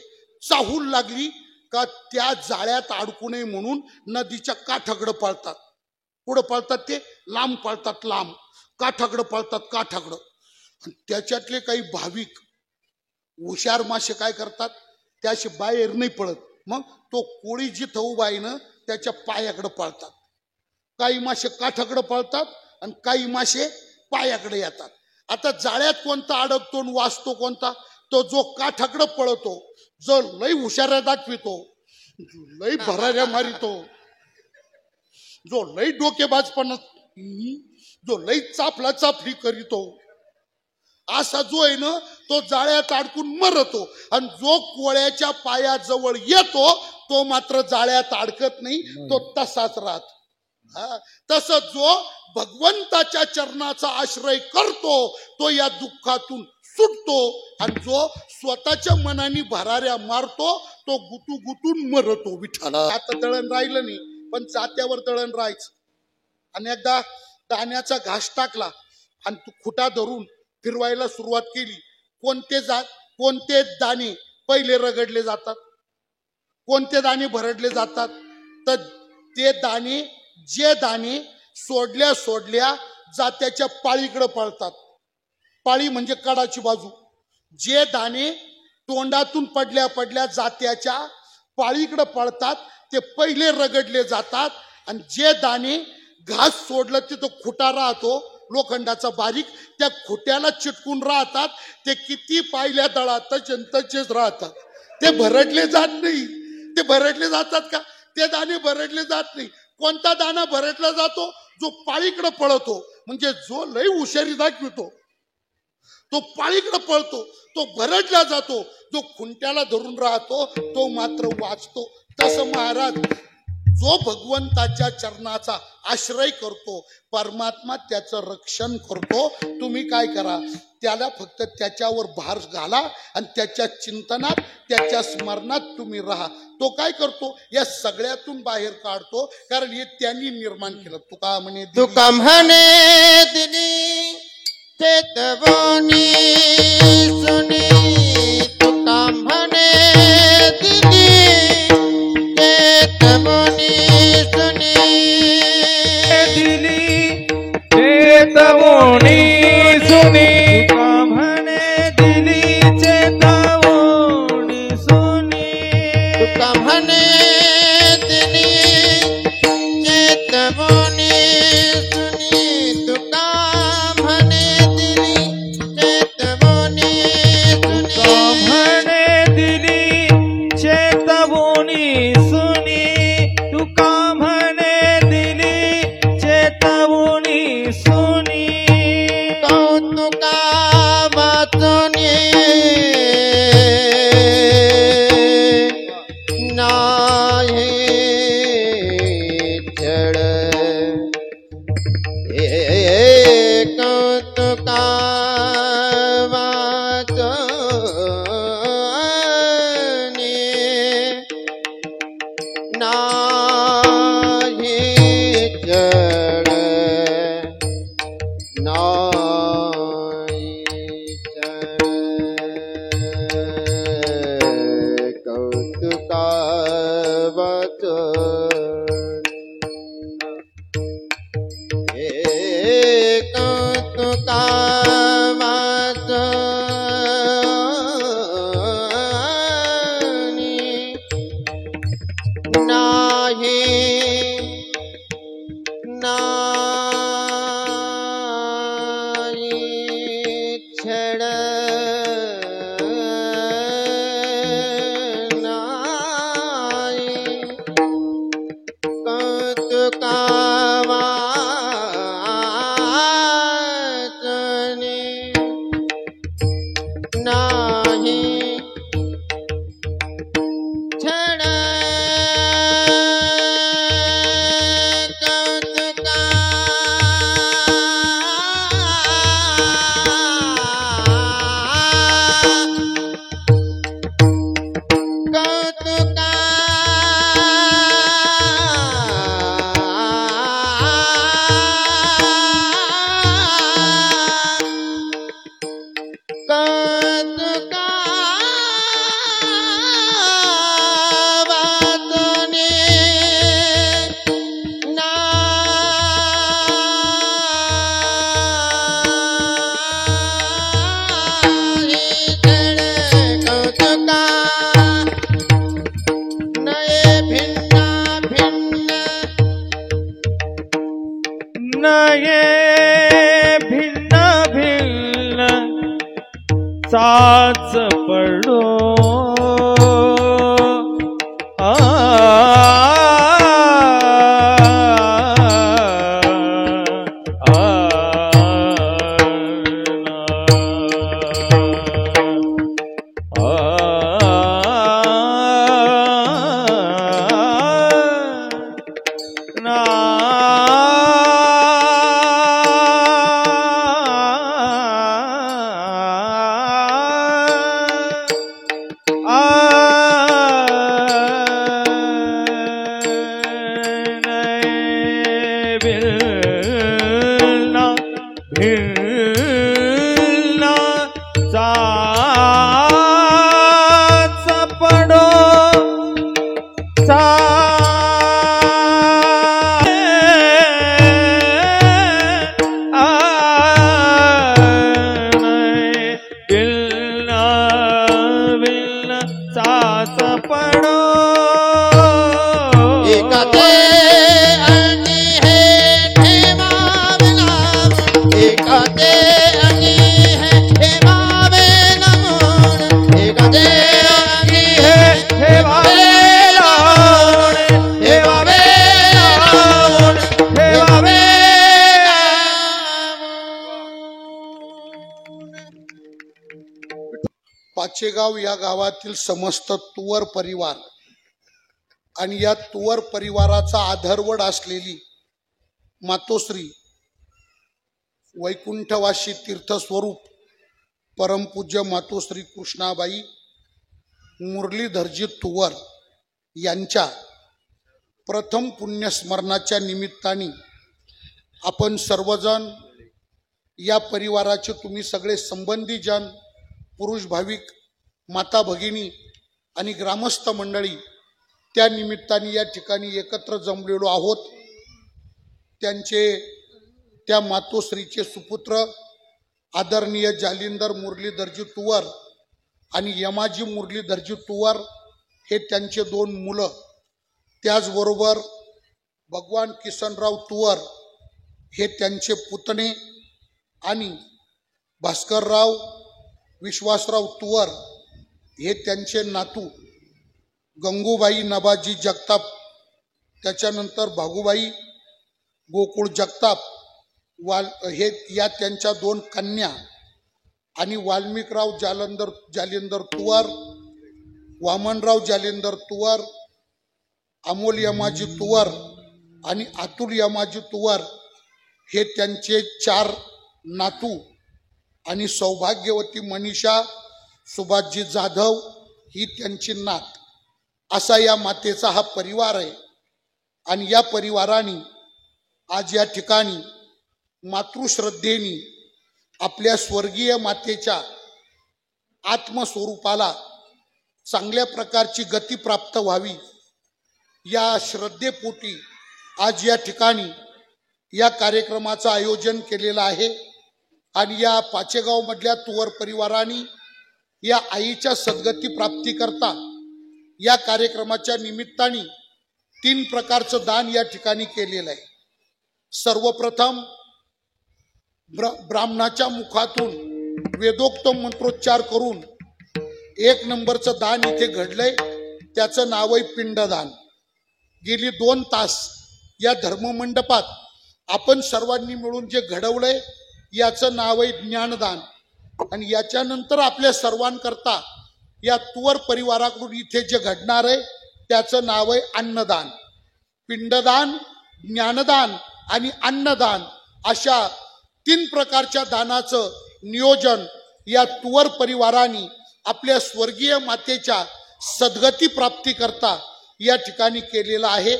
चाहूल लागली का त्या जाळ्यात अडकू नये म्हणून नदीच्या काठाकडं पळतात. पुढं पळतात ते लांब पळतात, लांब काठाकडं पळतात, काठाकडं. आणि त्याच्यातले काही भाविक हुशार मासे काय करतात, त्याशी बाहेर नाही पळत, मग तो कोळी जिथं उभा आहे ना त्याच्या पायाकडे पळतात. काही मासे काठाकडे पळतात आणि काही मासे पायाकडे येतात. आता जाळ्यात कोणता अडकतो आणि वाचतो कोणता? तो जो काठाकडे पळतो, जो लय हुशाऱ्या दाखवितो, लय भराऱ्या मारितो, जो लय डोकेबाजपणा, जो लय चापला चापली करीतो, असा जो आहे ना तो जाळ्यात अडकून मरतो. आणि जो कोळ्याच्या पायाजवळ येतो तो मात्र जाळ्यात अडकत नाही, तो तसाच राहतो. तसं जो भगवंताच्या चरणाचा आश्रय करतो तो या दुःखातून सुटतो आणि जो स्वतःच्या मनाने भराऱ्या मारतो तो गुतू गुतून मरतो. विठाला आता दळण राहिलं नाही पण जात्यावर दळण राहायचं. आणि एकदा दाण्याचा घास टाकला आणि तू खुटा धरून फिरवायला सुरुवात केली, कोणते दाणे पहिले रगडले जातात, कोणते दाणे भरडले जातात? तर जे दाणे सोडल्या सोडल्या जात्याच्या पाळीकडे पळतात, पाळी म्हणजे कडाची बाजू. जे दाणे तोंडातून पडल्या पडल्या जात्याच्या पाळीकडे पळतात ते पहिले रगडले जातात. आणि जे दाणे घास सोडलं तिथं खुटा राहतो लोखंडाचा बारीक, त्या खुट्याला चिटकून राहतात, ते किती पायल्या दळातच तसेच राहतात, ते भरडले जात नाही. ते भरडले जातात का? ते दाणे भरडले जात नाही. कोणता दाणा भरडला जातो? जो पाळीकडे पळतो, म्हणजे जो लय हुशारी दाखवितो तो पाळीकडे पळतो, तो भरडला जातो. जो खुंट्याला धरून राहतो तो मात्र वाचतो. तसं महाराज जो भगवंताच्या चरणाचा आश्रय करतो, परमात्मा त्याचं रक्षण करतो. तुम्ही काय करा, त्याला फक्त त्याच्यावर भार घाला आणि त्याच्या चिंतनात त्याच्या स्मरणात तुम्ही राहा. तो काय करतो, या सगळ्यातून बाहेर काढतो, कारण हे त्यांनी निर्माण केलं. तुका म्हणे दिली चेतवणी सुनी, तुका म्हणे दिली चेतवणी सुनी, दिली चेतवणी सुनी, तुका म्हणे दिली चेतवणी सुनी, तुका म्हणे दिली चेतवणी सुनी, तुका म्हणे दिली चेतवणी सुनी, म्हणे दिली चेतवणी सुनी, तुका म्हणे दिली चेतवणी सुनी. कौतुका वाचुनी ना नये भिन्न भिन्न साच पडो पाचेगाव या गावातील समस्त तुवर परिवार आणि या तुवर परिवाराचा आधारवड असलेली मातोश्री वैकुंठवासी तीर्थस्वरूप परमपूज्य मातोश्री कृष्णाबाई मुरलीधरजी तुवर यांच्या प्रथम पुण्यस्मरणाच्या निमित्ताने आपण सर्वजण या परिवाराचे तुम्ही सगळे संबंधीजन पुरुष भाविक माता भगिनी आणि ग्रामस्थ मंडळी त्या निमित्ताने या ठिकाणी एकत्र जमलेलो आहोत। त्या मातोश्रीचे सुपुत्र आदरणीय जालिंदर मुरलीधरजी तुवर आणि यमाजी मुरलीधरजी तुवर हे त्यांचे दोन मुलं, त्याचबरोबर भगवान किसनराव तुवर हे त्यांचे पुतणे आणि भास्करराव विश्वासराव तुवर हे त्यांचे नातू, गंगूबाई नबाजी जगताप, त्याच्यानंतर भागूबाई गोकुळ जगताप हे या त्यांच्या दोन कन्या आणि वाल्मिकराव जालिंदर तुवर, वामनराव जालिंदर तुवर, अमोल यमाजी तुवर आणि अतुल यमाजी तुवर हे त्यांचे 4 नातू आणि सौभाग्यवती मनीषा सुभाषजी जाधव ही त्यांची नात। असा या मातेचा हा परिवार आहे आणि या परिवाराने आज या ठिकाणी मातृश्रद्धेने आपल्या स्वर्गीय मातेच्या आत्मस्वरूपाला चांगल्या प्रकारची गती प्राप्त व्हावी या श्रद्धेपोटी आज या ठिकाणी या कार्यक्रमाचं आयोजन केलेलं आहे। आणि या पाचेगाव मधल्या तुवर परिवाराने या आईच्या सद्गती प्राप्ती करता या कार्यक्रमाच्या निमित्ताने 3 प्रकारचं दान या ठिकाणी केलेलं आहे। सर्वप्रथम ब्राह्मणाच्या मुखातून वेदोक्त मंत्रोच्चार करून 1 नंबरचं दान इथे घडलंय, त्याचं नाव आहे पिंडदान। गेली 2 तास या धर्ममंडपात आपण सर्वांनी मिळून जे घडवलंय याचं नाव आहे ज्ञानदान। आणि याच्यानंतर आपल्या सर्वांकरता या तुवर परिवाराकडून इथे जे घडणार आहे त्याचं नाव आहे अन्नदान। पिंडदान, ज्ञानदान आणि अन्नदान अशा 3 प्रकारच्या दानाचं नियोजन या तुवर परिवाराने आपल्या स्वर्गीय मातेच्या सद्गती प्राप्ती करता या ठिकाणी केलेला आहे.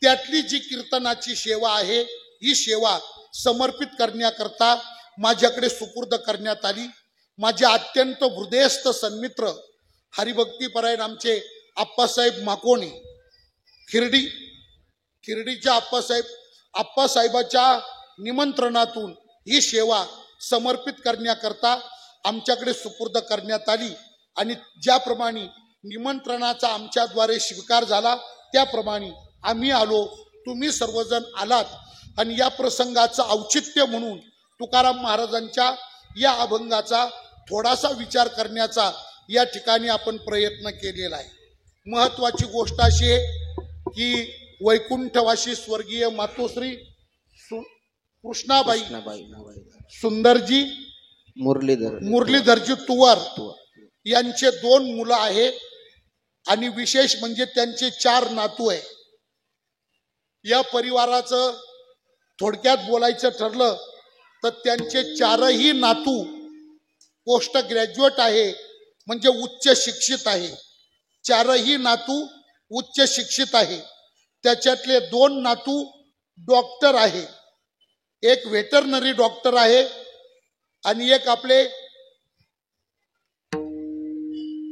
त्यातली जी कीर्तनाची सेवा आहे ही सेवा समर्पित करण्याकरता माझ्याकडे सुपूर्द करण्यात आली. माझे अत्यंत हृदयस्थ सन्मित्र हरिभक्तीपरायण आमचे आप्पासाहेब माकोणी खिरडीच्या आप्पासाहेबाच्या निमंत्रणातून ही सेवा समर्पित करण्याकरता आमच्याकडे सुपूर्द करण्यात आली. आणि ज्याप्रमाणे निमंत्रणाचा आमच्याद्वारे स्वीकार झाला त्याप्रमाणे आम्ही आलो, तुम्ही सर्वजण आलात. आणि या प्रसंगाचं औचित्य म्हणून तुकाराम महाराजांच्या या अभंगाचा थोडासा विचार करण्याचा या ठिकाणी आपण प्रयत्न केलेला आहे. महत्वाची गोष्ट अशी आहे की वैकुंठवासी स्वर्गीय मातोश्री कृष्णाबाई सुंदरजी मुरलीधरजी तुवर यांचे 2 मुलं आहेत आणि विशेष म्हणजे त्यांचे 4 नातू आहे. या परिवाराचं थोडक्यात बोलायचं ठरलं तर त्यांचे 4ही नातू पोस्ट ग्रॅज्युएट आहे, म्हणजे उच्च शिक्षित आहे. 4ही नातू उच्च शिक्षित आहे. त्याच्यातले 2 नातू डॉक्टर आहे. एक व्हेटरनरी डॉक्टर आहे आणि एक आपले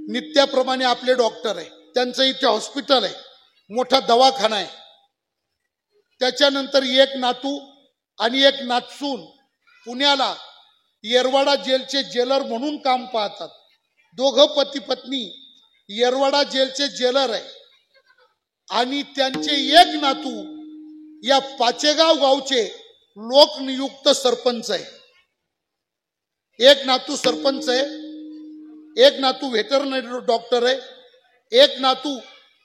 नित्याप्रमाणे आपले डॉक्टर आहे. त्यांचं इथे हॉस्पिटल आहे, मोठा दवाखाना आहे. त्याच्यानंतर एक नातू आणि एक नातसून पुण्याला येरवाडा जेलचे जेलर म्हणून काम पाहतात. दोघं पती पत्नी येरवाडा जेलचे जेलर आहे. आणि त्यांचे एक नातू या पाचेगाव गावचे लोकनियुक्त सरपंच आहे. एक नातू सरपंच आहे, एक नातू व्हेटरनरी डॉक्टर आहे, एक नातू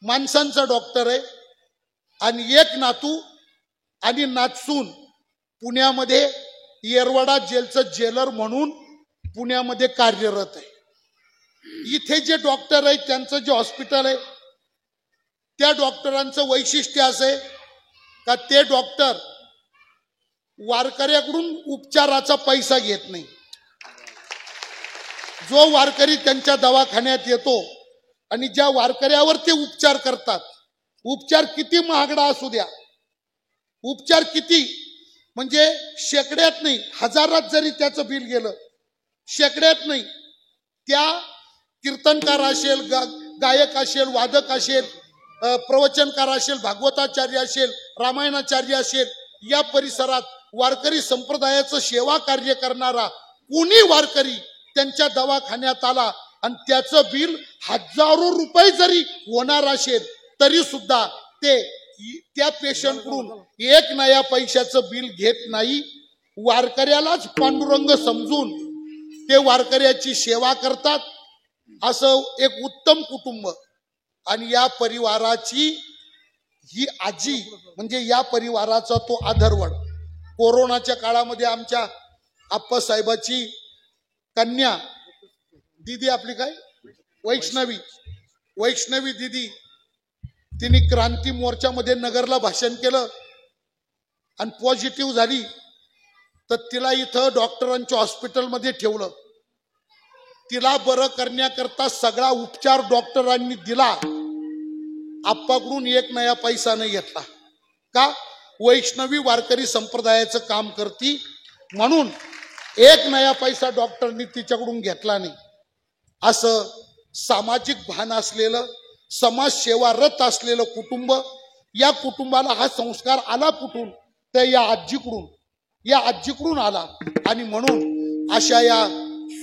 माणसांचा डॉक्टर आहे आणि एक नातू आणि नातसून पुण्यामध्ये येरवाडा जेलचं जेलर म्हणून पुण्यामध्ये कार्यरत आहे. इथे जे डॉक्टर आहेत त्यांचं जे हॉस्पिटल आहे त्या डॉक्टरांचं वैशिष्ट्य असं आहे का ते डॉक्टर वारकऱ्याकडून उपचाराचा पैसा घेत नाही. जो वारकरी त्यांच्या दवाखान्यात येतो आणि ज्या वारकऱ्यावर ते उपचार करतात, उपचार किती महागडा असू द्या, उपचार किती म्हणजे शेकड्यात नाही, हजारात जरी त्याचं बिल गेलं, शेकड्यात नाही, त्या कीर्तनकार असेल, गायक असेल, वादक असेल, प्रवचनकार असेल, भागवताचार्य असेल, रामायणाचार्य असेल, या परिसरात वारकरी संप्रदायाचं सेवा कार्य करणारा कोणी वारकरी त्यांच्या दवाखान्यात आला आणि त्याचं बिल हजारो रुपये जरी होणार असेल तरी सुद्धा ते त्या पेशंटकडून 1 नया पैशाचं बिल घेत नाही. वारकऱ्यालाच पांडुरंग समजून ते वारकऱ्याची सेवा करतात. असं एक उत्तम कुटुंब. आणि या परिवाराची ही आजी म्हणजे या परिवाराचा तो आधारवड. कोरोनाच्या काळामध्ये आमच्या आप्पासाहेबाची कन्या दिदी, आपली काय वैष्णवी दिदी, तिने क्रांती मोर्चामध्ये नगरला भाषण केलं आणि पॉझिटिव्ह झाली. तर तिला इथं डॉक्टरांच्या हॉस्पिटलमध्ये ठेवलं. तिला बरं करण्याकरता सगळा उपचार डॉक्टरांनी दिला. आप्पाकडून 1 नया पैसा नाही घेतला. का? वैष्णवी वारकरी संप्रदायाचं काम करती म्हणून 1 नया पैसा डॉक्टरनी तिच्याकडून घेतला नाही. असं सामाजिक भान असलेलं, समाजसेवारत असलेलं कुटुंब. या कुटुंबाला हा संस्कार आला कुठून? तर या आजीकडून आला. आणि म्हणून अशा या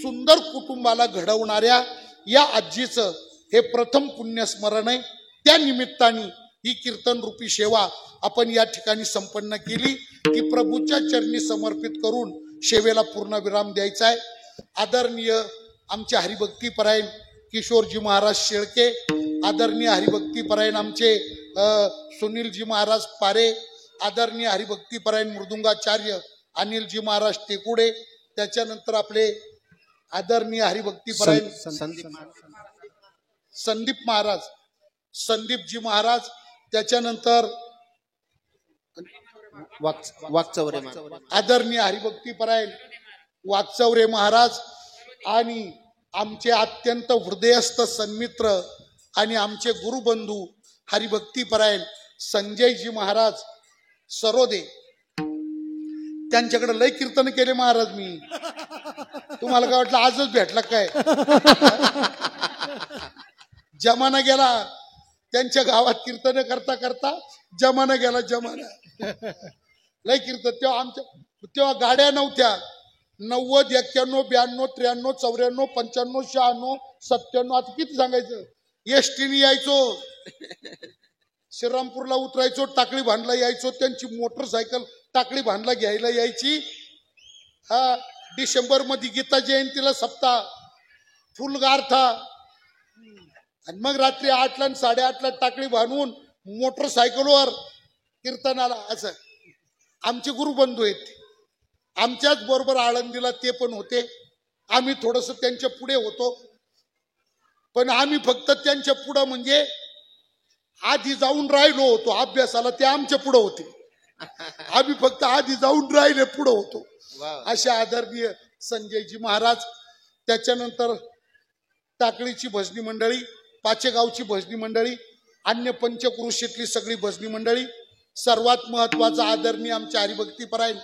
सुंदर कुटुंबाला घडवणाऱ्या या आजीचं हे प्रथम पुण्यस्मरण आहे. त्या निमित्ताने ही कीर्तन रूपी सेवा आपण या ठिकाणी संपन्न केली की प्रभूच्या चरणी समर्पित करून सेवेला पूर्णविराम द्यायचा आहे. आदरणीय आमचे हरिभक्तीपरायण किशोरजी महाराज शेळके, आदरणीय हरिभक्तीपरायण आमचे सुनीलजी महाराज पारे, आदरणीय हरिभक्तीपरायण मृदुंगाचार्य अनिलजी महाराज टेकुडे, त्याच्यानंतर आपले आदरणीय हरिभक्तीपरायण संदीपजी महाराज, त्याच्यानंतर आदरणीय हरिभक्तीपरायण वागचौरे महाराज आणि आमचे अत्यंत हृदयस्थ सन्मित्र आणि आमचे गुरुबंधू हरिभक्तीपरायण संजयजी महाराज सरोदे, त्यांच्याकडे लय कीर्तन केले महाराज मी. तुम्हाला काय वाटलं आजच भेटला काय? जमाना गेला त्यांच्या गावात कीर्तन करता करता, जमाना गेला जमाना. लय कीर्तन तेव्हा गाड्या नव्हत्या. 90, 91, 92, 93, 94, 95, 96, 97, आता किती सांगायचं. एसटीने यायचो, श्रीरामपूरला उतरायचो, टाकळी भांडला यायचो. त्यांची मोटरसायकल टाकळी भांडला घ्यायला यायची. हा, डिसेंबर मध्ये गीता जयंतीला सप्ताह फुल गारठा. आणि मग रात्री 8ला आणि 8:30ला टाकळी बांधून मोटरसायकलवर कीर्तनाला. असं आमचे गुरुबंधू आहेत. आमच्याच बरोबर आळंदीला ते पण होते. आम्ही थोडस त्यांच्या पुढे होतो, पण आम्ही फक्त त्यांच्या पुढं म्हणजे आधी जाऊन राहिलो होतो अभ्यासाला. ते आमच्या पुढं होते, आम्ही फक्त आधी जाऊन राहिले पुढं होतो. अशा आदरणीय संजयजी महाराज. त्याच्यानंतर टाकळीची भजनी मंडळी, पाचेगावची भजनी मंडळी, अन्य पंचक्रोशीतली सगळी भजनी मंडळी. सर्वात महत्वाचा आदरणीय आमचे हरिभक्तीपरायण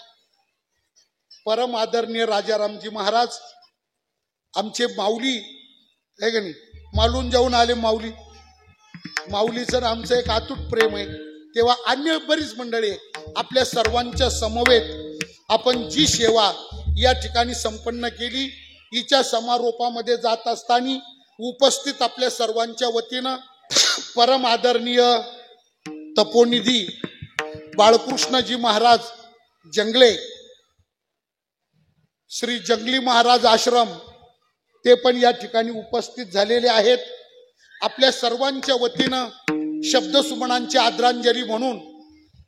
परम आदरणीय राजारामजी महाराज, आमचे माऊली आहे का नाही, मालून जाऊन आले माऊली. माऊलीचं आमचं एक अतूट प्रेम आहे. तेव्हा अन्य बरीच मंडळी आहे. आपल्या सर्वांच्या समवेत आपण जी सेवा या ठिकाणी संपन्न केली, हिच्या समारोपामध्ये जात असताना उपस्थित आपल्या सर्वांच्या वतीनं परम आदरणीय तपोनिधी बाळकृष्णजी महाराज जंगले, श्री जंगली महाराज आश्रम, ते पण या ठिकाणी उपस्थित झालेले आहेत. आपल्या सर्वांच्या वतीनं शब्दसुमनांची आदरांजली म्हणून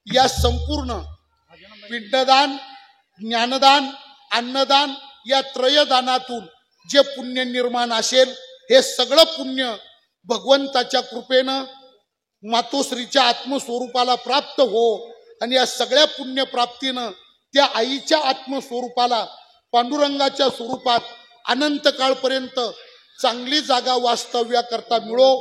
या संपूर्ण पिंडदान, ज्ञानदान, अन्नदान या त्रयदानातून जे पुण्य निर्माण असेल, हे सगळं पुण्य भगवंताच्या कृपेनं मातोश्रीच्या आत्मस्वरूपाला प्राप्त हो. आणि या सगळ्या पुण्य प्राप्तीनं त्या आईच्या आत्मस्वरूपाला पांडुरंगाच्या स्वरूपात अनंत काळपर्यंत चांगली जागा वास्तव्याकरता मिळो.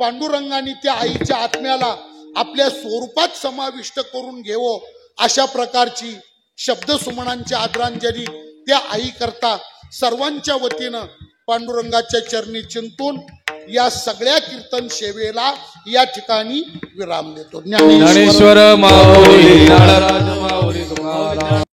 पांडुरंगाने त्या आईच्या आत्म्याला आपल्या स्वरूपात समाविष्ट करून घेवो. अशा प्रकारची शब्दसुमनांची आदरांजली त्या आई करता सर्वांच्या वतीनं पांडुरंगाच्या चरणी चिंतून या सगळ्या कीर्तन सेवेला या ठिकाणी विराम देतो. ज्ञानेश्वर माऊली